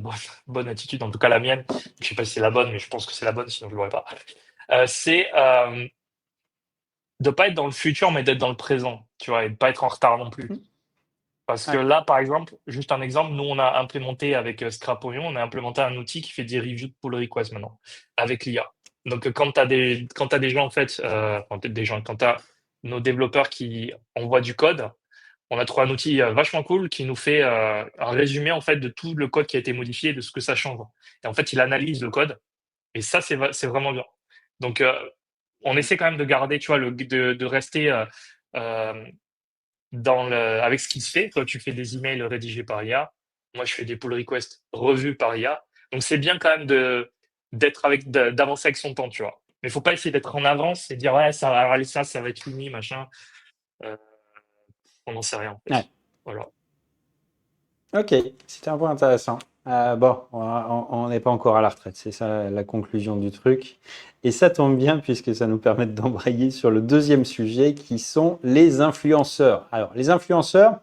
bonne attitude, en tout cas la mienne. Je sais pas si c'est la bonne, mais je pense que c'est la bonne, sinon je l'aurais pas. C'est de pas être dans le futur, mais d'être dans le présent, tu vois, et de pas être en retard non plus. Parce que Ouais. là, par exemple, juste un exemple, nous, on a implémenté avec Scrapoion, on a implémenté un outil qui fait des reviews de pull requests maintenant, avec l'IA. Donc, quand t'as des gens, en fait, quand t'as nos développeurs qui envoient du code, on a trouvé un outil vachement cool qui nous fait un résumé, en fait, de tout le code qui a été modifié, de ce que ça change. Et en fait, il analyse le code, et ça, c'est vraiment bien. Donc, on essaie quand même de garder, tu vois, de rester euh, avec ce qui se fait. Toi, tu fais des emails rédigés par IA. Moi, je fais des pull requests revus par IA. Donc, c'est bien quand même d'avancer avec son temps, tu vois. Mais il faut pas essayer d'être en avance et dire, ouais, ça va être fini, machin. Euh, on n'en sait rien, en Ouais. fait. Voilà. Ok, c'était un point intéressant. Bon, on n'est pas encore à la retraite, c'est ça la conclusion du truc. Et ça tombe bien puisque ça nous permet d'embrayer sur le deuxième sujet qui sont les influenceurs. Alors, les influenceurs,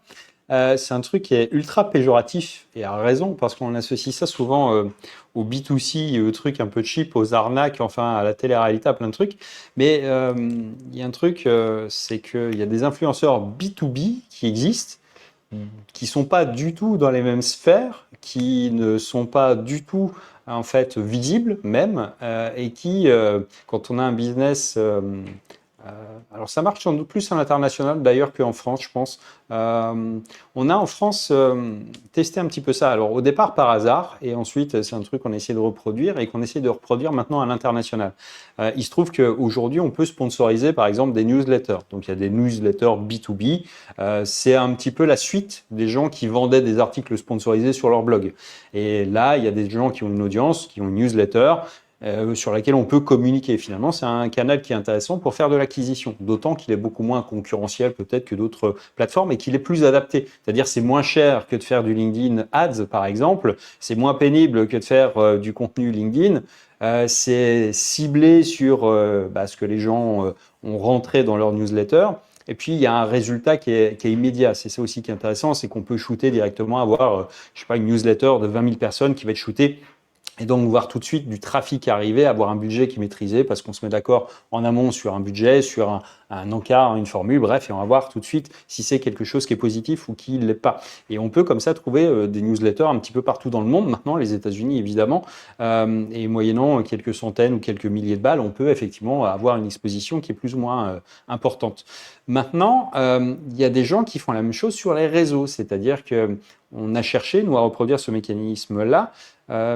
c'est un truc qui est ultra péjoratif et à raison parce qu'on associe ça souvent au B2C, aux trucs un peu cheap, aux arnaques, enfin à la télé-réalité, à plein de trucs. Mais il y a un truc, c'est qu'il y a des influenceurs B2B qui existent qui sont pas du tout dans les mêmes sphères, qui ne sont pas du tout en fait visibles même, et qui, quand on a un business, alors ça marche sans doute plus à l'international d'ailleurs qu'en France, je pense. On a en France testé un petit peu ça. Alors au départ par hasard, et ensuite c'est un truc qu'on a essayé de reproduire et qu'on essaie de reproduire maintenant à l'international. Il se trouve qu'aujourd'hui on peut sponsoriser par exemple des newsletters. Donc il y a des newsletters B2B. C'est un petit peu la suite des gens qui vendaient des articles sponsorisés sur leur blog. Et là il y a des gens qui ont une audience, qui ont une newsletter sur laquelle on peut communiquer. Finalement, c'est un canal qui est intéressant pour faire de l'acquisition, d'autant qu'il est beaucoup moins concurrentiel peut-être que d'autres plateformes et qu'il est plus adapté. C'est-à-dire c'est moins cher que de faire du LinkedIn Ads, par exemple, c'est moins pénible que de faire du contenu LinkedIn. C'est ciblé sur ce que les gens ont rentré dans leur newsletter. Et puis, il y a un résultat qui est immédiat. C'est ça aussi qui est intéressant, c'est qu'on peut shooter directement, avoir, je sais pas, une newsletter de 20 000 personnes qui va être shootée et donc, voir tout de suite du trafic arriver, avoir un budget qui est maîtrisé parce qu'on se met d'accord en amont sur un budget, sur un encart, une formule, bref, et on va voir tout de suite si c'est quelque chose qui est positif ou qui ne l'est pas. Et on peut comme ça trouver des newsletters un petit peu partout dans le monde, maintenant, les États-Unis évidemment, et moyennant quelques centaines ou quelques milliers de balles, on peut effectivement avoir une exposition qui est plus ou moins importante. Maintenant, il y a des gens qui font la même chose sur les réseaux, c'est-à-dire que on a cherché, nous, à reproduire ce mécanisme-là,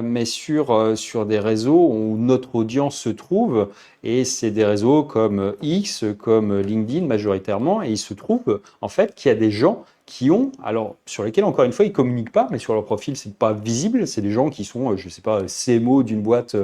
mais sur des réseaux où notre audience se trouve, et c'est des réseaux comme X, comme LinkedIn majoritairement, et il se trouve en fait qu'il y a des gens qui ont, alors sur lesquels encore une fois ils communiquent pas, mais sur leur profil c'est pas visible, c'est des gens qui sont, je sais pas, CMO d'une boîte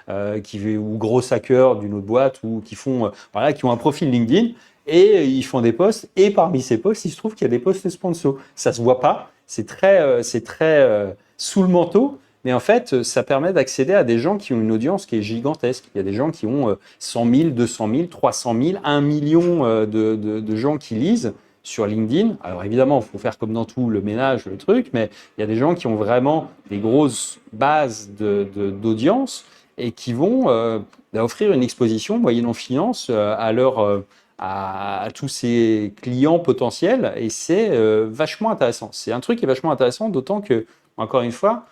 ou gros hacker d'une autre boîte ou qui font, voilà, qui ont un profil LinkedIn et ils font des posts et parmi ces posts il se trouve qu'il y a des posts sponsors. Ça se voit pas, c'est très sous le manteau. Mais en fait, ça permet d'accéder à des gens qui ont une audience qui est gigantesque. Il y a des gens qui ont 100 000, 200 000, 300 000, 1 million de gens qui lisent sur LinkedIn. Alors évidemment, il faut faire comme dans tout, le ménage, le truc, mais il y a des gens qui ont vraiment des grosses bases d'audience et qui vont offrir une exposition moyennant finance à tous ces clients potentiels et c'est vachement intéressant. C'est un truc qui est vachement intéressant, d'autant que, encore une fois,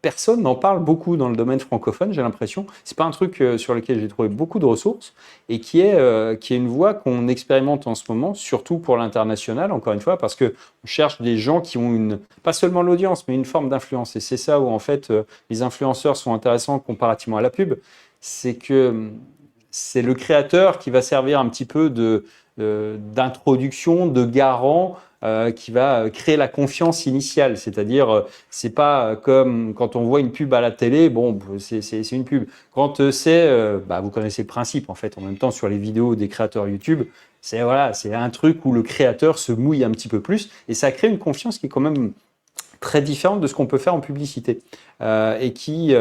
Personne n'en parle beaucoup dans le domaine francophone, j'ai l'impression. C'est pas un truc sur lequel j'ai trouvé beaucoup de ressources et qui est une voie qu'on expérimente en ce moment, surtout pour l'international, encore une fois, parce que on cherche des gens qui ont pas seulement l'audience, mais une forme d'influence. Et c'est ça où en fait les influenceurs sont intéressants comparativement à la pub, c'est que c'est le créateur qui va servir un petit peu d'introduction, de garant, qui va créer la confiance initiale. C'est-à-dire, c'est pas comme quand on voit une pub à la télé, bon, c'est une pub. Quand vous connaissez le principe en fait. En même temps, sur les vidéos des créateurs YouTube, c'est voilà, c'est un truc où le créateur se mouille un petit peu plus et ça crée une confiance qui est quand même très différente de ce qu'on peut faire en publicité et qui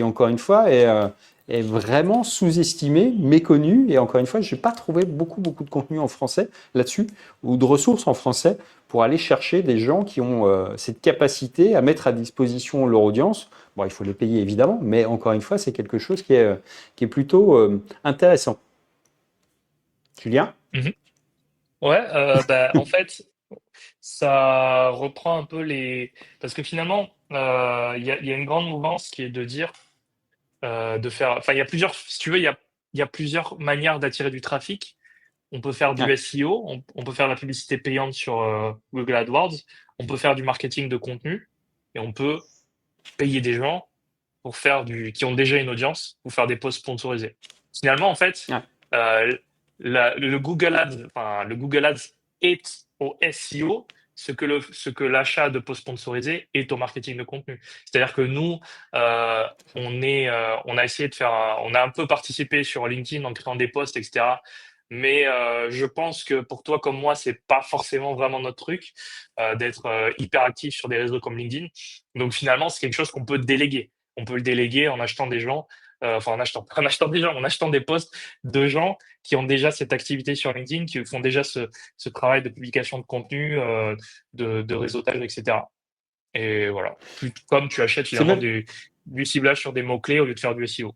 encore une fois est vraiment sous-estimé, méconnu. Et encore une fois, je n'ai pas trouvé beaucoup de contenu en français là-dessus ou de ressources en français pour aller chercher des gens qui ont cette capacité à mettre à disposition leur audience. Bon, il faut les payer évidemment, mais encore une fois, c'est quelque chose qui est plutôt intéressant. Julien? Mhm. Ouais, en fait, ça reprend un peu les... Parce que finalement, il y a une grande mouvance qui est de dire, de faire... Enfin, il y a plusieurs... Si tu veux, il y a plusieurs manières d'attirer du trafic. On peut faire du Ouais. SEO, on peut faire la publicité payante sur Google AdWords, on peut faire du marketing de contenu, et on peut payer des gens pour faire qui ont déjà une audience, pour faire des posts sponsorisés. Finalement, en fait, Ouais. euh, le Google Ads est au SEO ce que l'achat de posts sponsorisés est au marketing de contenu. C'est-à-dire que nous, on a essayé de faire, on a un peu participé sur LinkedIn en créant des posts, etc. Mais je pense que pour toi comme moi, c'est pas forcément vraiment notre truc d'être hyper actif sur des réseaux comme LinkedIn. Donc finalement, c'est quelque chose qu'on peut déléguer. On peut le déléguer en achetant des gens, en achetant des gens, en achetant des posts de gens qui ont déjà cette activité sur LinkedIn, qui font déjà ce travail de publication de contenu, de réseautage, etc. Et voilà. Comme tu achètes C'est finalement même, du ciblage sur des mots-clés au lieu de faire du SEO.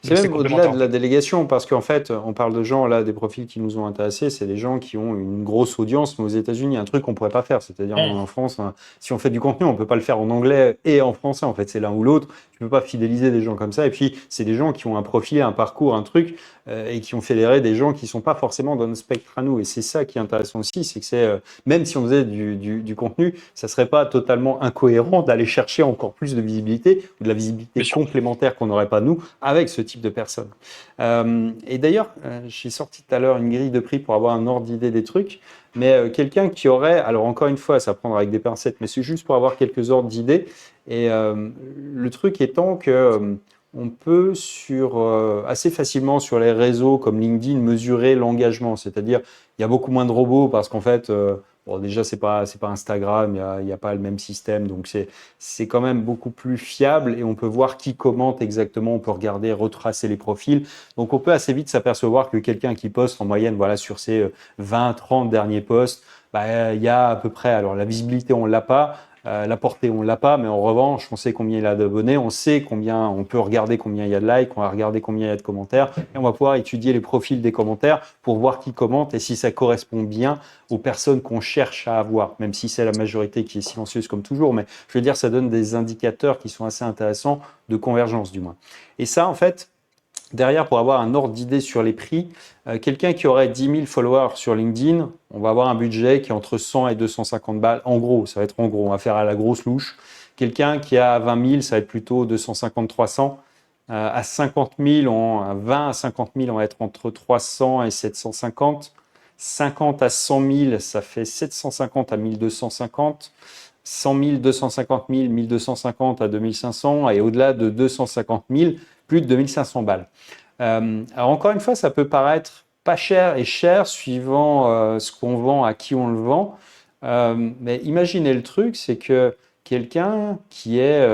C'est Donc c'est même au-delà complémentaire de en la fait. délégation, parce qu'en fait, on parle de gens, là, des profils qui nous ont intéressés, c'est des gens qui ont une grosse audience, mais aux États-Unis, un truc qu'on pourrait pas faire. C'est-à-dire, nous, Hum, en France, hein, si on fait du contenu, on peut pas le faire en anglais et en français. En fait, c'est l'un ou l'autre. Tu peux pas fidéliser des gens comme ça. Et puis, c'est des gens qui ont un profil, un parcours, un truc, et qui ont fédéré des gens qui sont pas forcément dans notre spectre à nous. Et c'est ça qui est intéressant aussi, c'est que même si on faisait du contenu, ça serait pas totalement incohérent d'aller chercher encore plus de visibilité ou de la visibilité bien sûr. complémentaire qu'on n'aurait pas nous avec ce type de personnes. Et d'ailleurs, j'ai sorti tout à l'heure une grille de prix pour avoir un ordre d'idée des trucs, mais quelqu'un qui aurait, alors encore une fois, ça prendra avec des pincettes, mais c'est juste pour avoir quelques ordres d'idées. Et le truc étant que on peut assez facilement sur les réseaux comme LinkedIn mesurer l'engagement, c'est-à-dire il y a beaucoup moins de robots parce qu'en fait, bon, déjà c'est pas Instagram, il y a pas le même système, donc c'est quand même beaucoup plus fiable et on peut voir qui commente exactement, on peut regarder, retracer les profils. Donc on peut assez vite s'apercevoir que quelqu'un qui poste en moyenne voilà, sur ses 20-30 derniers posts, bah, il y a à peu près, alors la visibilité on l'a pas, la portée on l'a pas, mais en revanche on sait combien il a d'abonnés, on sait combien, on peut regarder combien il y a de likes, on va regarder combien il y a de commentaires et on va pouvoir étudier les profils des commentaires pour voir qui commente et si ça correspond bien aux personnes qu'on cherche à avoir, même si c'est la majorité qui est silencieuse comme toujours. Mais je veux dire, ça donne des indicateurs qui sont assez intéressants de convergence du moins. Et ça, en fait, derrière, pour avoir un ordre d'idée sur les prix, quelqu'un qui aurait 10 000 followers sur LinkedIn, on va avoir un budget qui est entre 100 et 250 balles. En gros, ça va être en gros, on va faire à la grosse louche. Quelqu'un qui a 20 000, ça va être plutôt 250-300. À 50 000, à 20 à 50 000, on va être entre 300 et 750. 50 à 100 000, ça fait 750 à 1250. 100 000, 250 000, 1250 à 2500 et au-delà de 250 000, plus de 2500 balles. Alors encore une fois, ça peut paraître pas cher et cher suivant ce qu'on vend, à qui on le vend. Mais imaginez le truc, c'est que quelqu'un qui est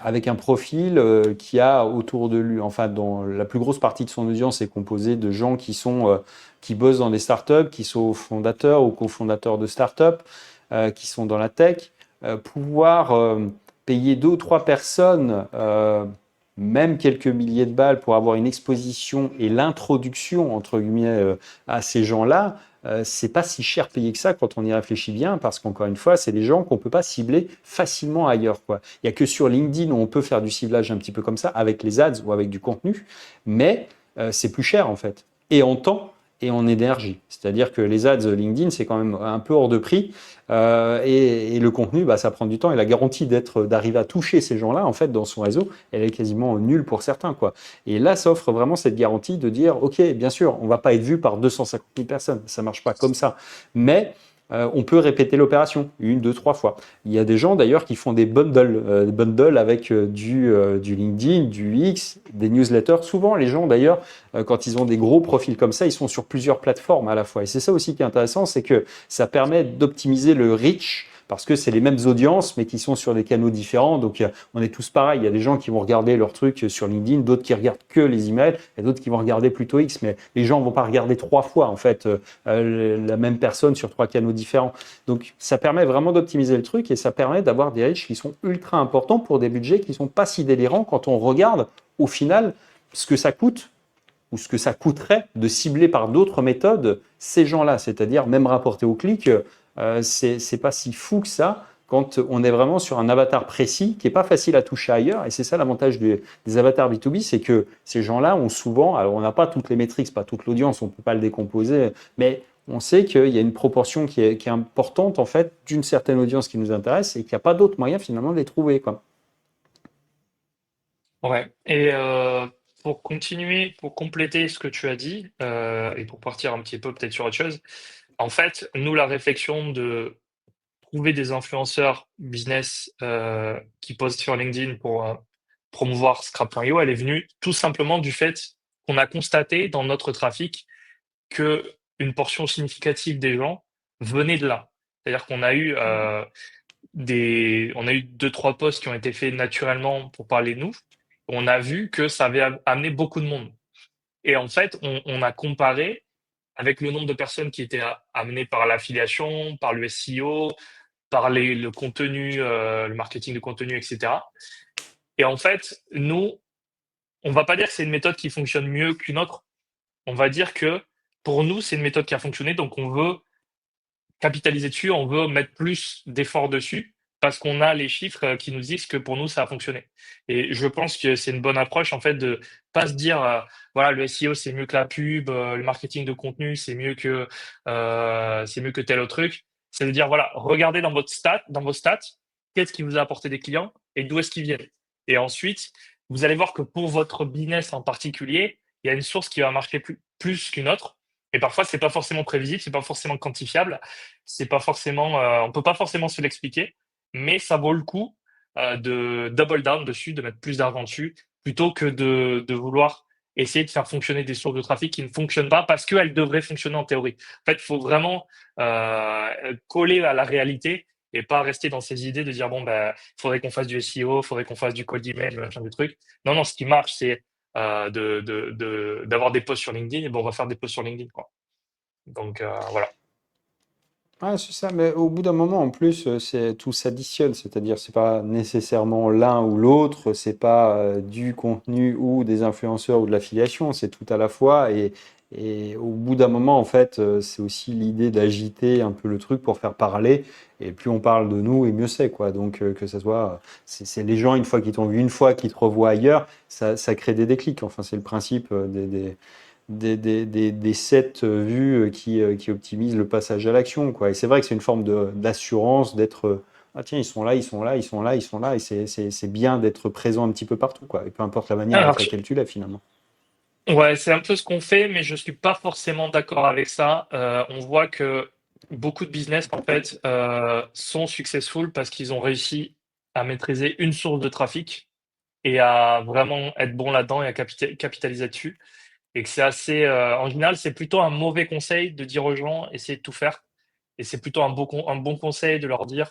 avec un profil qui a autour de lui, enfin, dont la plus grosse partie de son audience est composée de gens qui bossent dans des startups, qui sont fondateurs ou cofondateurs de startups, qui sont dans la tech, pouvoir payer deux ou trois personnes même quelques milliers de balles pour avoir une exposition et l'introduction, entre guillemets, à ces gens-là, c'est pas si cher payé que ça quand on y réfléchit bien, parce qu'encore une fois, c'est des gens qu'on peut pas cibler facilement ailleurs, quoi. Il y a que sur LinkedIn où on peut faire du ciblage un petit peu comme ça, avec les ads ou avec du contenu, mais c'est plus cher en fait, et en temps et en énergie. C'est-à-dire que les ads LinkedIn, c'est quand même un peu hors de prix, et le contenu, bah, ça prend du temps, et la garantie d'arriver à toucher ces gens-là, en fait, dans son réseau, elle est quasiment nulle pour certains, quoi. Et là, ça offre vraiment cette garantie de dire, OK, bien sûr, on va pas être vu par 250 000 personnes, ça marche pas comme ça, mais on peut répéter l'opération une, deux, trois fois. Il y a des gens d'ailleurs qui font des bundles avec du LinkedIn, du X, des newsletters. Souvent, les gens d'ailleurs, quand ils ont des gros profils comme ça, ils sont sur plusieurs plateformes à la fois. Et c'est ça aussi qui est intéressant, c'est que ça permet d'optimiser le reach, parce que c'est les mêmes audiences, mais qui sont sur des canaux différents. Donc, on est tous pareils. Il y a des gens qui vont regarder leurs trucs sur LinkedIn, d'autres qui regardent que les emails, et d'autres qui vont regarder plutôt X. Mais les gens ne vont pas regarder trois fois, en fait, la même personne sur trois canaux différents. Donc, ça permet vraiment d'optimiser le truc, et ça permet d'avoir des reach qui sont ultra importants pour des budgets qui ne sont pas si délirants quand on regarde, au final, ce que ça coûte ou ce que ça coûterait de cibler par d'autres méthodes ces gens-là, c'est-à-dire même rapporté au clic, c'est pas si fou que ça quand on est vraiment sur un avatar précis qui est pas facile à toucher ailleurs. Et c'est ça l'avantage des avatars B2B, c'est que ces gens-là ont souvent, alors on n'a pas toutes les métriques, pas toute l'audience, on peut pas le décomposer, mais on sait qu'il y a une proportion qui est importante en fait d'une certaine audience qui nous intéresse et qu'il n'y a pas d'autre moyen finalement de les trouver, quoi. Ouais. Et pour continuer, pour compléter ce que tu as dit, et pour partir un petit peu peut-être sur autre chose, en fait, nous, la réflexion de trouver des influenceurs business qui postent sur LinkedIn pour promouvoir Scrap.io, elle est venue tout simplement du fait qu'on a constaté dans notre trafic que une portion significative des gens venaient de là. C'est-à-dire qu'on a eu on a eu deux, trois posts qui ont été faits naturellement pour parler de nous. On a vu que ça avait amené beaucoup de monde. Et en fait, on a comparé avec le nombre de personnes qui étaient amenées par l'affiliation, par le SEO, par le contenu, le marketing de contenu, etc. Et en fait, nous, on va pas dire que c'est une méthode qui fonctionne mieux qu'une autre. On va dire que pour nous, c'est une méthode qui a fonctionné, donc on veut capitaliser dessus, on veut mettre plus d'efforts dessus parce qu'on a les chiffres qui nous disent que pour nous, ça a fonctionné. Et je pense que c'est une bonne approche, en fait, de pas se dire, voilà, le SEO, c'est mieux que la pub, le marketing de contenu, c'est mieux que tel autre truc. C'est de dire, voilà, regardez dans vos stats, qu'est-ce qui vous a apporté des clients et d'où est-ce qu'ils viennent. Et ensuite, vous allez voir que pour votre business en particulier, il y a une source qui va marcher plus qu'une autre. Et parfois, c'est pas forcément prévisible, c'est pas forcément quantifiable, c'est pas forcément, on peut pas forcément se l'expliquer, mais ça vaut le coup de double down dessus, de mettre plus d'argent dessus, plutôt que de vouloir essayer de faire fonctionner des sources de trafic qui ne fonctionnent pas parce qu'elles devraient fonctionner en théorie. En fait, il faut vraiment coller à la réalité et pas rester dans ces idées de dire bon ben, il faudrait qu'on fasse du SEO, il faudrait qu'on fasse du cold email, machin du truc. Non, non, ce qui marche, c'est d'avoir des posts sur LinkedIn, et bon, on va faire des posts sur LinkedIn, quoi. Donc, voilà. Ah, c'est ça, mais au bout d'un moment, en plus, tout s'additionne, c'est-à-dire c'est pas nécessairement l'un ou l'autre, c'est pas du contenu ou des influenceurs ou de l'affiliation, c'est tout à la fois. Et au bout d'un moment, en fait, c'est aussi l'idée d'agiter un peu le truc pour faire parler. Et plus on parle de nous, et mieux c'est, quoi. Donc, que ça soit, c'est les gens, une fois qu'ils t'ont vu une fois, qui te revoient ailleurs, ça crée des déclics. Enfin, c'est le principe des 7 vues qui optimisent le passage à l'action, quoi. Et c'est vrai que c'est une forme d'assurance d'être ah tiens, ils sont là, ils sont là, ils sont là, ils sont là, et c'est bien d'être présent un petit peu partout, quoi. Et peu importe la manière avec Alors, laquelle tu l'as finalement. ouais, c'est un peu ce qu'on fait, mais je suis pas forcément d'accord avec ça. On voit que beaucoup de business, en fait, sont successful parce qu'ils ont réussi à maîtriser une source de trafic et à vraiment être bon là-dedans et à capitaliser dessus. Et que c'est assez, en général, c'est plutôt un mauvais conseil de dire aux gens, essayez de tout faire. Et c'est plutôt un bon conseil de leur dire,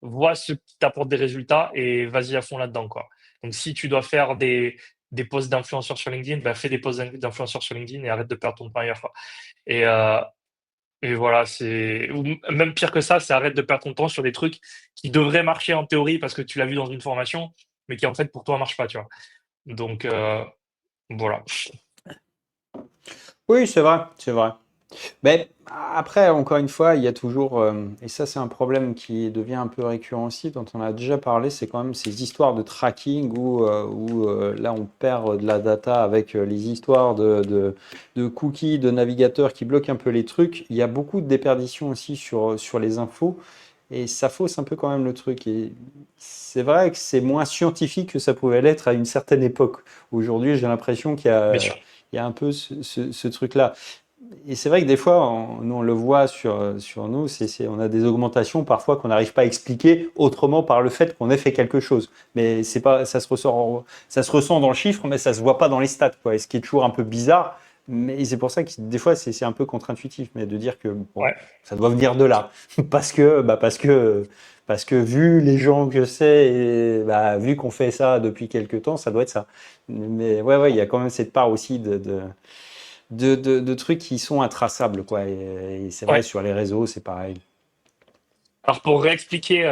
vois ce qui t'apporte des résultats et vas-y à fond là-dedans, quoi. Donc, si tu dois faire des posts d'influenceurs sur LinkedIn, bah, fais des posts d'influenceurs sur LinkedIn et arrête de perdre ton temps ailleurs, quoi. Et, euh, et voilà, ou même pire que ça, c'est arrête de perdre ton temps sur des trucs qui devraient marcher en théorie parce que tu l'as vu dans une formation, mais qui en fait pour toi marchent pas, tu vois. Donc, voilà. Oui, c'est vrai, c'est vrai. Mais après, encore une fois, il y a toujours, et ça c'est un problème qui devient un peu récurrent aussi, dont on a déjà parlé, c'est quand même ces histoires de tracking où là on perd de la data avec les histoires de cookies, de navigateurs qui bloquent un peu les trucs. Il y a beaucoup de déperditions aussi sur les infos et ça fausse un peu quand même le truc. Et c'est vrai que c'est moins scientifique que ça pouvait l'être à une certaine époque. Aujourd'hui, j'ai l'impression Bien sûr. il y a un peu ce truc-là. Et c'est vrai que des fois, nous on le voit sur nous, on a des augmentations parfois qu'on n'arrive pas à expliquer autrement par le fait qu'on ait fait quelque chose. Mais c'est pas, ça se ressent dans le chiffre, mais ça se voit pas dans les stats, quoi. Et ce qui est toujours un peu bizarre. Mais c'est pour ça que des fois c'est un peu contre-intuitif, mais de dire que bon, Ouais. ça doit venir de là, parce que vu les gens que c'est, et vu qu'on fait ça depuis quelques temps, ça doit être ça. Mais ouais, il y a quand même cette part aussi de trucs qui sont intraçables, quoi. Et c'est vrai, Ouais. sur les réseaux, c'est pareil. Alors pour réexpliquer,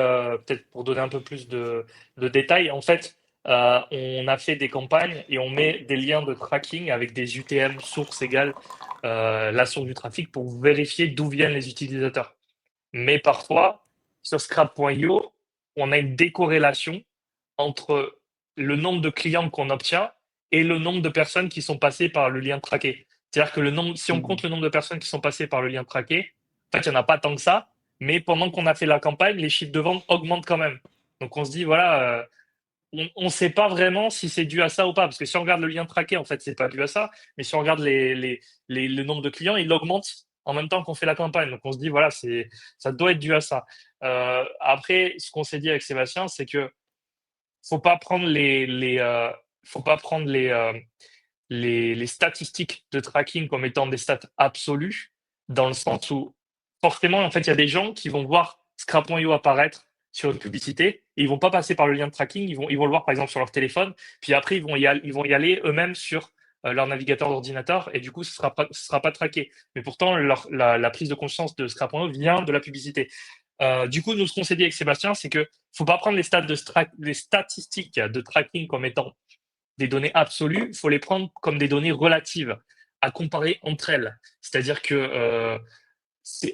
peut-être pour donner un peu plus de détails, en fait, on a fait des campagnes et on met des liens de tracking avec des UTM source égale la source du trafic pour vérifier d'où viennent les utilisateurs. Mais parfois, sur Scrap.io, on a une décorrélation entre le nombre de clients qu'on obtient et le nombre de personnes qui sont passées par le lien traqué. C'est-à-dire que si on compte le nombre de personnes qui sont passées par le lien traqué, en fait, il n'y en a pas tant que ça, mais pendant qu'on a fait la campagne, les chiffres de vente augmentent quand même. Donc on se dit, voilà, on ne sait pas vraiment si c'est dû à ça ou pas, parce que si on regarde le lien traqué, en fait, c'est pas dû à ça, mais si on regarde le nombre de clients, il augmente en même temps qu'on fait la campagne. Donc on se dit, voilà, ça doit être dû à ça. Après, ce qu'on s'est dit avec Sébastien, c'est que faut pas prendre faut pas prendre les statistiques de tracking comme étant des stats absolues, dans le sens où forcément, en fait, il y a des gens qui vont voir Scrap.io apparaître sur une publicité et ils vont pas passer par le lien de tracking, ils vont le voir par exemple sur leur téléphone, puis après ils vont y aller eux-mêmes sur leur navigateur d'ordinateur et du coup ce sera pas traqué. Mais pourtant la prise de conscience de Scrap.io vient de la publicité. Du coup, nous ce qu'on s'est dit avec Sébastien, c'est que faut pas prendre les statistiques de tracking comme étant des données absolues, il faut les prendre comme des données relatives à comparer entre elles. C'est-à-dire que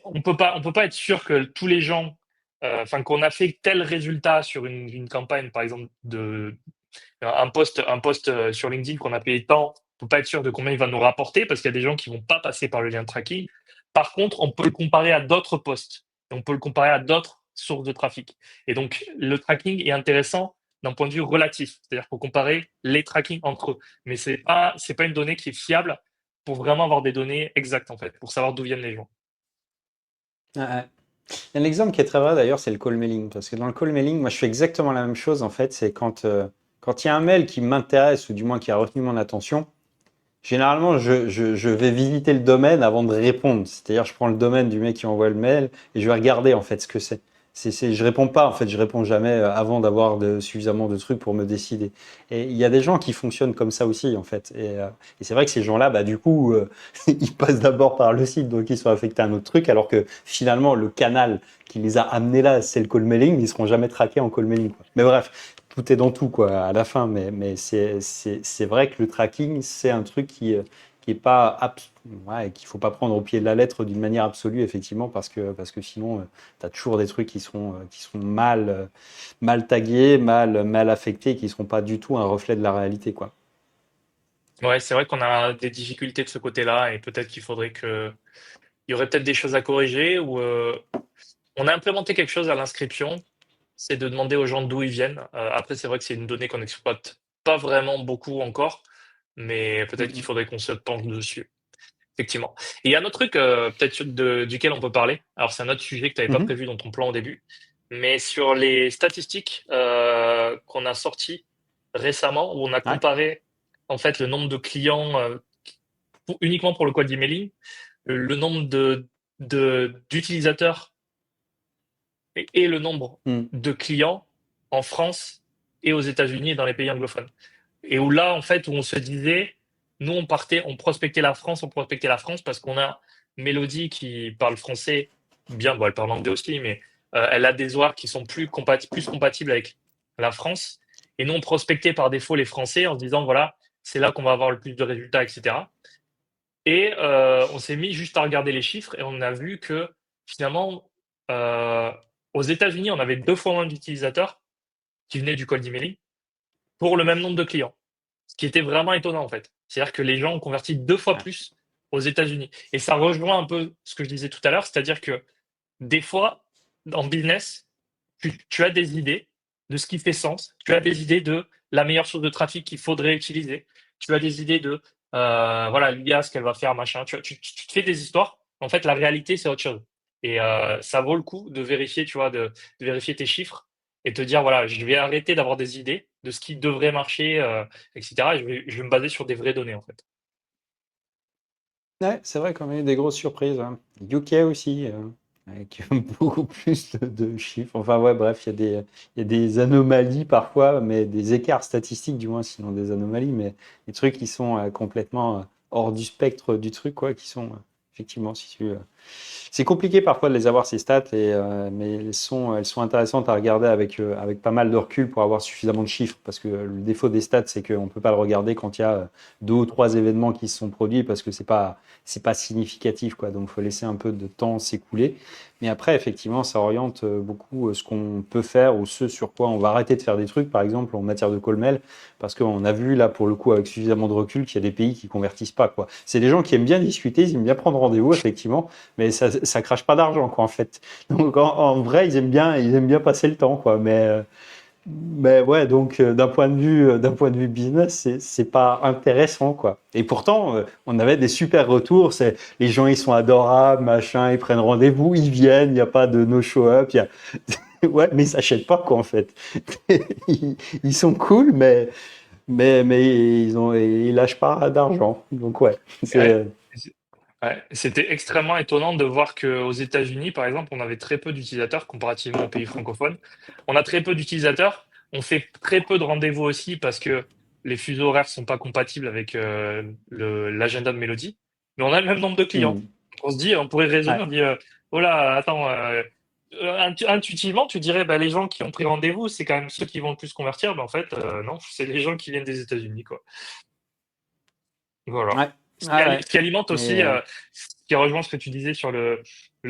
on peut pas être sûr que tous les gens, enfin qu'on a fait tel résultat sur une campagne, par exemple un post sur LinkedIn qu'on a payé tant, on peut pas être sûr de combien il va nous rapporter parce qu'il y a des gens qui vont pas passer par le lien de tracking. Par contre, on peut le comparer à d'autres posts, on peut le comparer à d'autres sources de trafic. Et donc, le tracking est intéressant d'un point de vue relatif, c'est-à-dire pour comparer les trackings entre eux. Mais c'est pas une donnée qui est fiable pour vraiment avoir des données exactes en fait, pour savoir d'où viennent les gens. Ouais, ouais. Un exemple qui est très vrai d'ailleurs, c'est le call mailing. Parce que dans le call mailing, moi je fais exactement la même chose en fait. C'est quand il y a un mail qui m'intéresse ou du moins qui a retenu mon attention, généralement je vais visiter le domaine avant de répondre. C'est-à-dire je prends le domaine du mec qui envoie le mail et je vais regarder en fait ce que c'est. Je réponds pas en fait, je réponds jamais avant d'avoir suffisamment de trucs pour me décider. Et il y a des gens qui fonctionnent comme ça aussi en fait. Et c'est vrai que ces gens-là, du coup, ils passent d'abord par le site, donc ils sont affectés à un autre truc, alors que finalement le canal qui les a amenés là, c'est le call mailing, mais ils seront jamais traqués en call mailing, quoi. Mais bref, tout est dans tout quoi à la fin. Mais c'est vrai que le tracking, c'est un truc qui est pas ouais, qu'il faut pas prendre au pied de la lettre d'une manière absolue effectivement parce que sinon tu as toujours des trucs qui seront mal tagués, mal affectés, qui seront pas du tout un reflet de la réalité, quoi. Ouais, c'est vrai qu'on a des difficultés de ce côté-là et peut-être qu'il faudrait que il y aurait peut-être des choses à corriger ou on a implémenté quelque chose à l'inscription, c'est de demander aux gens d'où ils viennent. Après, c'est vrai que c'est une donnée qu'on n'exploite pas vraiment beaucoup encore, mais peut-être qu'il Mhm. faudrait qu'on se penche dessus, effectivement. Et il y a un autre truc peut-être duquel on peut parler. Alors, c'est un autre sujet que tu n'avais pas Mhm. prévu dans ton plan au début, mais sur les statistiques qu'on a sorties récemment, où on a Ouais. comparé en fait le nombre de clients uniquement pour le cold emailing, le nombre d'utilisateurs et le nombre Mhm. de clients en France et aux États-Unis et dans les pays anglophones. Et où là, en fait, où on se disait, nous, on prospectait la France parce qu'on a Mélodie qui parle français bien, bon, elle parle anglais aussi, mais elle a des horaires qui sont plus compatibles avec la France. Et nous, on prospectait par défaut les Français en se disant, voilà, c'est là qu'on va avoir le plus de résultats, etc. Et on s'est mis juste à regarder les chiffres et on a vu que finalement, euh, aux États-Unis, on avait 2 fois moins d'utilisateurs qui venaient du cold emailing pour le même nombre de clients. Ce qui était vraiment étonnant en fait. C'est-à-dire que les gens ont converti 2 fois Ouais. plus aux États-Unis. Et ça rejoint un peu ce que je disais tout à l'heure, c'est-à-dire que des fois, en business, tu as des idées de ce qui fait sens, tu as des idées de la meilleure source de trafic qu'il faudrait utiliser, tu as des idées de voilà, l'IA, ce qu'elle va faire, machin. Tu te fais des histoires. En fait, la réalité, c'est autre chose. Et ça vaut le coup de vérifier, tu vois, de vérifier tes chiffres et te dire, voilà, je vais arrêter d'avoir des idées de ce qui devrait marcher, etc. Et je vais me baser sur des vraies données, en fait. Ouais, c'est vrai qu'on a eu des grosses surprises, hein. UK aussi, avec beaucoup plus de chiffres. Enfin, ouais, bref, il y a des anomalies parfois, mais des écarts statistiques, du moins, sinon des anomalies, mais des trucs qui sont complètement hors du spectre du truc, quoi, qui sont effectivement, si tu c'est compliqué parfois de les avoir ces stats, mais elles sont intéressantes à regarder avec pas mal de recul pour avoir suffisamment de chiffres. Parce que le défaut des stats, c'est qu'on ne peut pas le regarder quand il y a 2 ou 3 événements qui se sont produits parce que c'est pas significatif, quoi. Donc il faut laisser un peu de temps s'écouler. Mais après, effectivement, ça oriente beaucoup ce qu'on peut faire ou ce sur quoi on va arrêter de faire des trucs, par exemple en matière de call-mail, parce qu'on a vu là, pour le coup, avec suffisamment de recul, qu'il y a des pays qui convertissent pas, quoi. C'est des gens qui aiment bien discuter, ils aiment bien prendre rendez-vous, effectivement, mais ça crache pas d'argent, quoi, en fait. Donc en vrai, ils aiment bien passer le temps, quoi. Mais ouais, donc d'un point de vue business, c'est pas intéressant, quoi. Et pourtant, on avait des super retours. C'est les gens, ils sont adorables, machin, ils prennent rendez-vous, ils viennent, il n'y a pas de no show up, ouais, mais ils s'achètent pas, quoi, en fait. Ils sont cool, mais ils lâchent pas d'argent. Donc ouais, Ouais, c'est ouais. C'était extrêmement étonnant de voir qu'aux États-Unis, par exemple, on avait très peu d'utilisateurs comparativement aux pays francophones. On a très peu d'utilisateurs. On fait très peu de rendez-vous aussi parce que les fuseaux horaires sont pas compatibles avec l'agenda de Mélodie. Mais on a le même nombre de clients. hmm. On se dit, on pourrait raisonner, Ouais. on dit, oh là, attends, intuitivement, tu dirais, bah, les gens qui ont pris rendez-vous, c'est quand même ceux qui vont le plus convertir. Mais en fait, non, c'est les gens qui viennent des États-Unis, quoi. Voilà. Ouais. Ouais, ouais. Ce qui alimente aussi, Et ce qui rejoint ce que tu disais sur le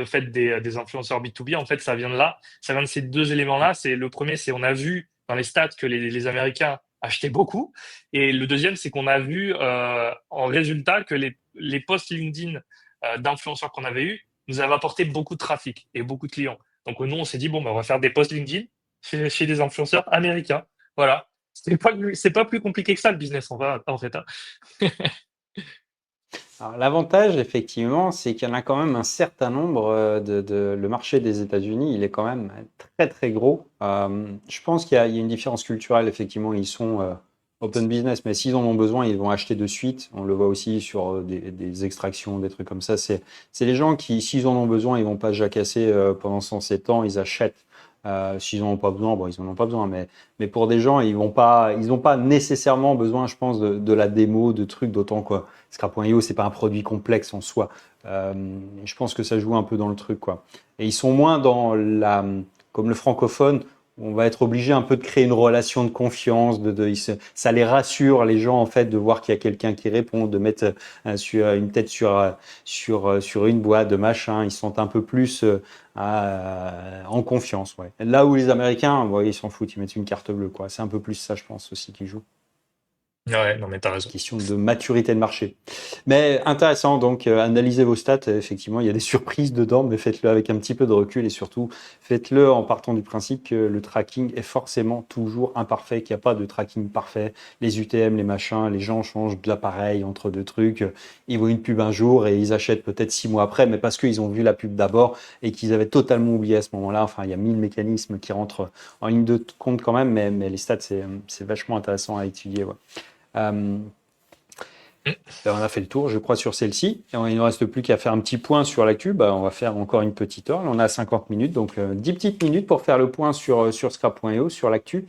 fait des influenceurs B2B, en fait, ça vient de là, ça vient de ces deux éléments-là. C'est le premier, c'est on a vu dans les stats que les Américains achetaient beaucoup, et le deuxième, c'est qu'on a vu en résultat que les posts LinkedIn d'influenceurs qu'on avait eu nous avaient apporté beaucoup de trafic et beaucoup de clients. Donc nous, on s'est dit bon, bah, on va faire des posts LinkedIn chez des influenceurs américains. Voilà. C'est pas plus compliqué que ça le business en fait, hein. Alors, l'avantage, effectivement, c'est qu'il y en a quand même un certain nombre le marché des États-Unis, il est quand même très très gros. Je pense qu'il y a une différence culturelle, effectivement, ils sont open business, mais s'ils en ont besoin, ils vont acheter de suite. On le voit aussi sur des extractions, des trucs comme ça. C'est les gens qui, s'ils en ont besoin, ils vont pas se jacasser pendant 107 ans, ils achètent. S'ils n'en ont pas besoin, bon, ils n'en ont pas besoin, mais pour des gens, ils n'ont pas nécessairement besoin, je pense, de la démo, de trucs, d'autant quoi. Scrap.io, c'est pas un produit complexe en soi. Euh, je pense que ça joue un peu dans le truc, quoi. Et ils sont moins dans comme le francophone, on va être obligé un peu de créer une relation de confiance, ça les rassure les gens en fait de voir qu'il y a quelqu'un qui répond, de mettre une tête sur une boîte de machin, ils se sentent un peu plus en confiance, ouais. Là où les Américains, ouais, ils s'en foutent, ils mettent une carte bleue, quoi. C'est un peu plus ça, je pense aussi qui joue. Ouais, non mais t'as raison. Question de maturité de marché. Mais intéressant, donc analysez vos stats. Effectivement, il y a des surprises dedans, mais faites-le avec un petit peu de recul et surtout faites-le en partant du principe que le tracking est forcément toujours imparfait, qu'il n'y a pas de tracking parfait. Les UTM, les machins, les gens changent d'appareil entre deux trucs. Ils voient une pub un jour et ils achètent peut-être 6 mois après, mais parce qu'ils ont vu la pub d'abord et qu'ils avaient totalement oublié à ce moment-là. Enfin, il y a 1000 mécanismes qui rentrent en ligne de compte quand même, mais les stats, c'est vachement intéressant à étudier. Ouais. Euh, ben, on a fait le tour, je crois, sur celle-ci. Et il ne nous reste plus qu'à faire un petit point sur l'actu. Ben, on va faire encore une petite heure. Là, on a 50 minutes, donc 10 petites minutes pour faire le point sur Scrap.io, sur l'actu.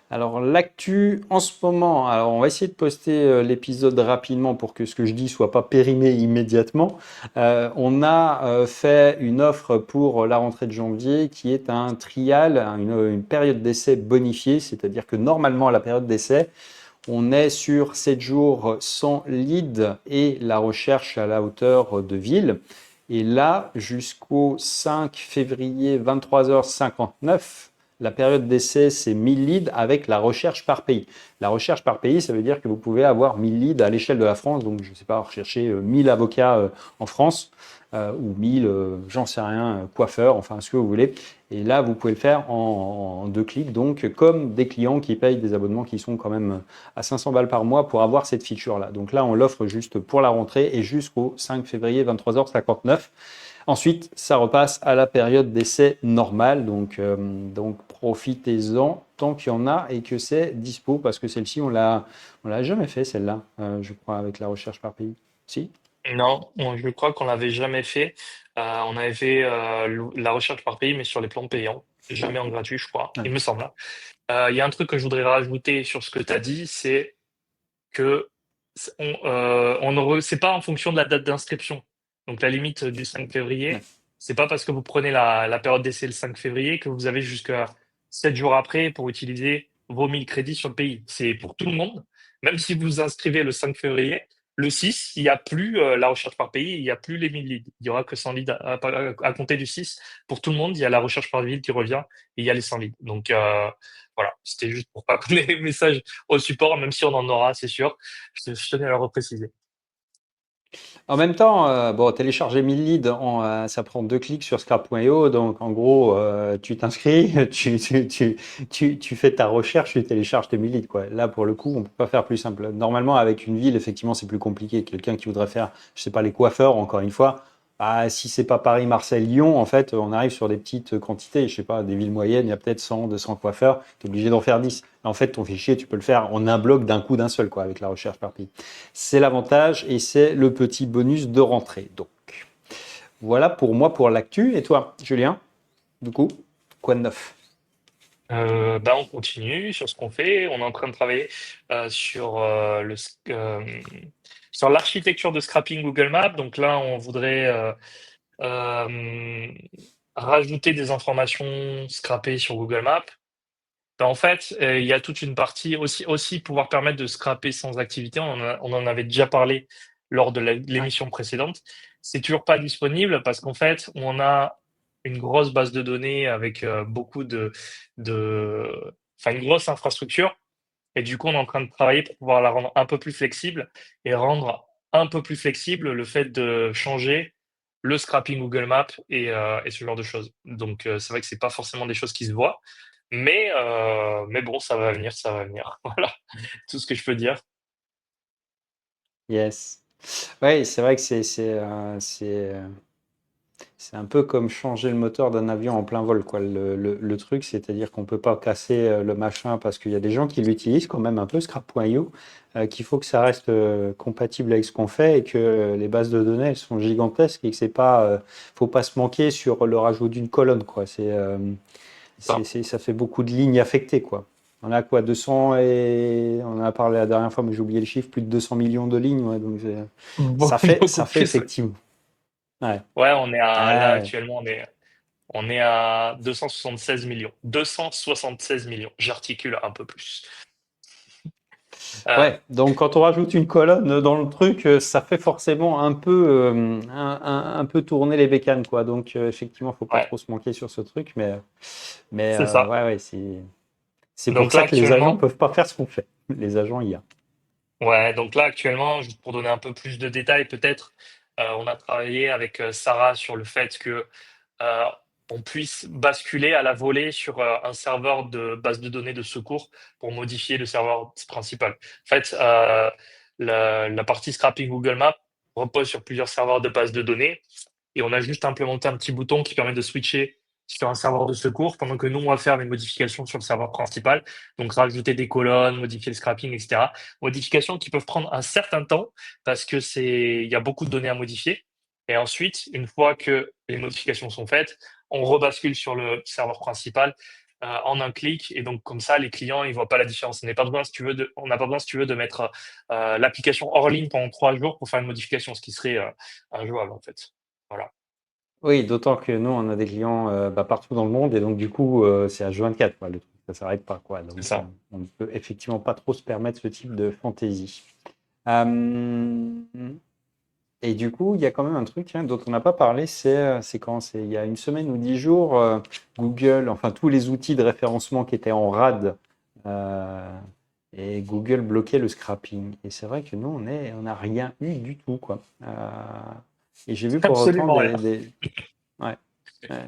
Alors, l'actu en ce moment, alors on va essayer de poster l'épisode rapidement pour que ce que je dis soit pas périmé immédiatement. On a fait une offre pour la rentrée de janvier qui est un trial, une période d'essai bonifiée, c'est-à-dire que normalement, à la période d'essai, on est sur 7 jours sans lead et la recherche à la hauteur de ville. Et là, jusqu'au 5 février 23h59, la période d'essai, c'est 1000 leads avec la recherche par pays. La recherche par pays, ça veut dire que vous pouvez avoir 1000 leads à l'échelle de la France. Donc, je ne sais pas, rechercher 1000 avocats en France ou 1000, j'en sais rien, coiffeurs, enfin ce que vous voulez. Et là, vous pouvez le faire en 2 clics, donc comme des clients qui payent des abonnements qui sont quand même à 500 balles par mois pour avoir cette feature-là. Donc là, on l'offre juste pour la rentrée et jusqu'au 5 février 23h59. Ensuite, ça repasse à la période d'essai normale, donc profitez-en tant qu'il y en a et que c'est dispo, parce que celle-ci, on l'a jamais fait, celle-là, je crois, avec la recherche par pays. Si? Non, je crois qu'on l'avait jamais fait. On avait fait la recherche par pays, mais sur les plans payants. Jamais en gratuit, je crois, Ouais. il me semble, hein. Il y a un truc que je voudrais rajouter sur ce que tu as dit, c'est que on c'est pas en fonction de la date d'inscription. Donc la limite du 5 février, Ouais. c'est pas parce que vous prenez la période d'essai le 5 février que vous avez jusqu'à 7 jours après pour utiliser vos 1000 crédits sur le pays. C'est pour tout le monde. Même si vous inscrivez le 5 février, le 6, il n'y a plus la recherche par pays, il n'y a plus les 1000 leads. Il y aura que 100 leads à compter du 6. Pour tout le monde, il y a la recherche par ville qui revient et il y a les 100 leads. Donc voilà, c'était juste pour pas donner les messages au support, même si on en aura, c'est sûr. Je tenais à le repréciser. En même temps, bon, télécharger 1000 leads, ça prend 2 clics sur scrap.io. Donc, en gros, tu t'inscris, tu fais ta recherche, tu télécharges tes 1000 leads, quoi. Là, pour le coup, on peut pas faire plus simple. Normalement, avec une ville, effectivement, c'est plus compliqué. Quelqu'un qui voudrait faire, je sais pas, les coiffeurs, encore une fois, ah, si c'est pas Paris, Marseille, Lyon, en fait, on arrive sur des petites quantités. Je sais pas, des villes moyennes, il y a peut-être 100, 200 coiffeurs. Tu es obligé d'en faire 10. En fait, ton fichier, tu peux le faire en un bloc d'un coup d'un seul, quoi, avec la recherche par pays. C'est l'avantage et c'est le petit bonus de rentrée. Donc, voilà pour moi pour l'actu. Et toi, Julien, du coup, quoi de neuf? On continue sur ce qu'on fait. On est en train de travailler sur sur l'architecture de scrapping Google Maps. Donc là, on voudrait euh, rajouter des informations scrappées sur Google Maps. En fait, il y a toute une partie aussi pouvoir permettre de scraper sans activité. On en avait déjà parlé lors de Ouais. l'émission précédente. C'est toujours pas disponible parce qu'en fait, on a une grosse base de données avec beaucoup enfin une grosse infrastructure. Et du coup, on est en train de travailler pour pouvoir la rendre un peu plus flexible et rendre un peu plus flexible le fait de changer le scrapping Google Maps et ce genre de choses. Donc, c'est vrai que c'est pas forcément des choses qui se voient, mais bon, ça va venir, ça va venir. Voilà, tout ce que je peux dire. Yes. Oui, c'est vrai que c'est un peu comme changer le moteur d'un avion en plein vol, quoi. Le truc, c'est-à-dire qu'on peut pas casser le machin parce qu'il y a des gens qui l'utilisent quand même un peu, scrap.io, qu'il faut que ça reste compatible avec ce qu'on fait et que les bases de données, elles sont gigantesques et que c'est pas, faut pas se manquer sur le rajout d'une colonne, quoi. Ça. Ça fait beaucoup de lignes affectées, quoi. On a quoi, 200 et on en a parlé la dernière fois, mais j'ai oublié le chiffre, plus de 200 millions de lignes, ouais, donc Beaucoup ça fait plus. effectivement. Ouais. Ouais, on est là Ouais. actuellement, on est à 276 millions. 276 millions. J'articule un peu plus. Euh, Ouais, donc quand on rajoute une colonne dans le truc, ça fait forcément un peu tourner les bécanes, quoi. Donc effectivement, faut pas ouais, trop se manquer sur ce truc, c'est ça. ouais, ouais, c'est pour Donc là ça que les agents actuellement, peuvent pas faire ce qu'on fait, les agents IA. Ouais, donc là actuellement, juste pour donner un peu plus de détails, peut-être, on a travaillé avec Sarah sur le fait que euh, on puisse basculer à la volée sur un serveur de base de données de secours pour modifier le serveur principal. En fait, la partie scrapping Google Maps repose sur plusieurs serveurs de base de données et on a juste implémenté un petit bouton qui permet de switcher sur un serveur de secours pendant que nous, on va faire les modifications sur le serveur principal. Donc, rajouter des colonnes, modifier le scrapping, etc. Modifications qui peuvent prendre un certain temps parce que il y a beaucoup de données à modifier. Et ensuite, une fois que les modifications sont faites, on rebascule sur le serveur principal en un clic. Et donc, comme ça, les clients, ils voient pas la différence. On n'a pas besoin, si tu veux, de mettre l'application hors ligne pendant 3 jours pour faire une modification, ce qui serait injouable, en fait. Voilà. Oui, d'autant que nous, on a des clients partout dans le monde et donc du coup, c'est H24, quoi, le truc, ça s'arrête pas, quoi. C'est Donc, ça. on ne peut effectivement pas trop se permettre ce type de fantaisie. Euh, et du coup, il y a quand même un truc dont on n'a pas parlé, c'est quand? C'est il y a une semaine ou 10 jours, Google, enfin tous les outils de référencement qui étaient en rade, euh, et Google bloquait le scrapping. Et c'est vrai que nous, on n'a rien eu du tout, quoi. Et j'ai vu pour autant Absolument rien. Ouais, ouais.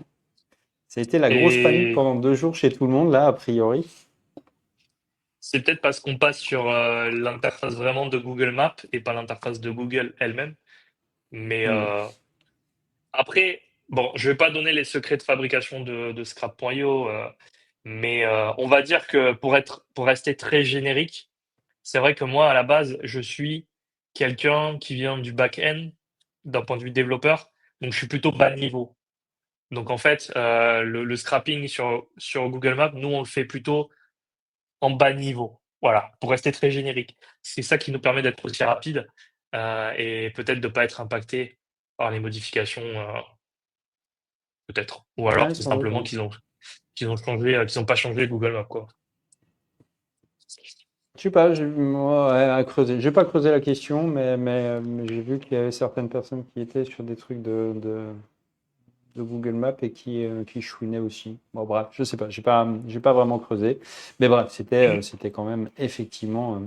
Ça a été la grosse panique Et pendant 2 jours chez tout le monde, là, a priori. c'est peut-être parce qu'on passe sur l'interface vraiment de Google Maps et pas l'interface de Google elle-même. Mais Hmm. après, bon, je vais pas donner les secrets de fabrication de Scrap.io, mais on va dire que pour rester très générique, c'est vrai que moi, à la base, je suis quelqu'un qui vient du back-end, d'un point de vue développeur, donc je suis plutôt bas niveau. Donc en fait, le scrapping sur Google Maps, nous, on le fait plutôt en bas niveau. Voilà, pour rester très générique. C'est ça qui nous permet d'être aussi rapide, et peut-être de pas être impacté par les modifications, peut-être. Ou alors Ouais, c'est sans doute, simplement ouais. qu'ils ont pas changé Google Maps, quoi. Je sais pas, moi, ouais, à creuser. J'ai pas creusé la question, mais j'ai vu qu'il y avait certaines personnes qui étaient sur des trucs de Google Maps et qui chouinaient aussi. Bon, bref, je sais pas, j'ai pas vraiment creusé. Mais bref, Mmh. c'était quand même effectivement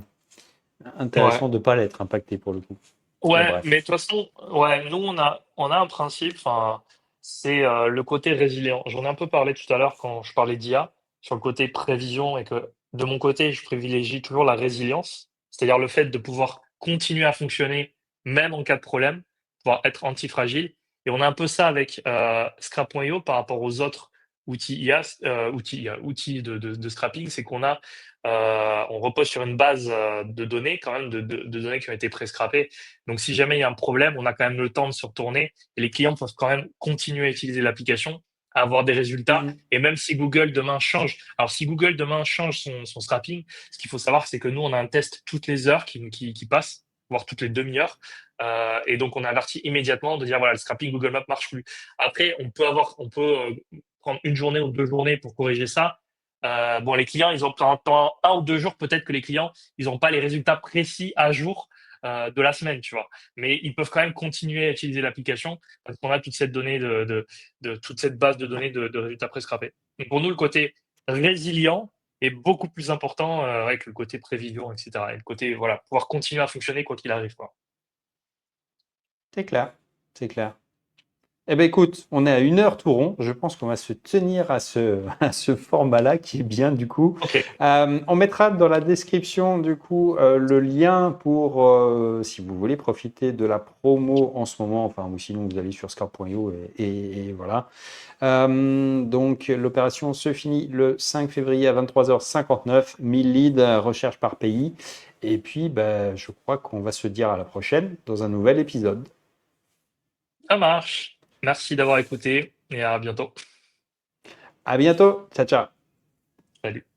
Ouais. intéressant de pas l'être impacté pour le coup. Mais Ouais, bref. mais de toute façon, ouais, nous on a un principe, enfin, c'est le côté résilient. J'en ai un peu parlé tout à l'heure quand je parlais d'IA, sur le côté prévision et que de mon côté, je privilégie toujours la résilience, c'est-à-dire le fait de pouvoir continuer à fonctionner même en cas de problème, pouvoir être antifragile. Et on a un peu ça avec Scrap.io par rapport aux autres outils IA, outils de scrapping, c'est on repose sur une base de données quand même, de données qui ont été pré-scrappées. Donc, si jamais il y a un problème, on a quand même le temps de se retourner et les clients peuvent quand même continuer à utiliser l'application, à avoir des résultats. Mhm. Et même si Google demain change, alors si Google demain change son scrapping, ce qu'il faut savoir, c'est que nous, on a un test toutes les heures qui passe, voire toutes les demi-heures. Et donc, on avertit immédiatement de dire, voilà, le scrapping Google Maps marche plus. Après, on peut prendre une journée ou 2 journées pour corriger ça. Bon, les clients, ils ont pendant 1 ou 2 jours, peut-être que les clients, ils n'ont pas les résultats précis à jour de la semaine, tu vois. Mais ils peuvent quand même continuer à utiliser l'application parce qu'on a toute cette donnée toute cette base de données de résultats prescrapés. Donc pour nous, le côté résilient est beaucoup plus important avec le côté prévision, etc. Et le côté, voilà, pouvoir continuer à fonctionner quoi qu'il arrive, quoi. C'est clair, c'est clair. Eh bien, écoute, on est à 1 heure tout rond. Je pense qu'on va se tenir à à ce format-là qui est bien du coup. Ok, On mettra dans la description du coup le lien pour si vous voulez profiter de la promo en ce moment. Enfin, ou sinon vous allez sur scar.io et voilà. Donc l'opération se finit le 5 février à 23h59. 1000 leads, recherche par pays. Et puis, ben, je crois qu'on va se dire à la prochaine dans un nouvel épisode. ça marche. Merci d'avoir écouté et à bientôt. À bientôt. Ciao, ciao. Salut.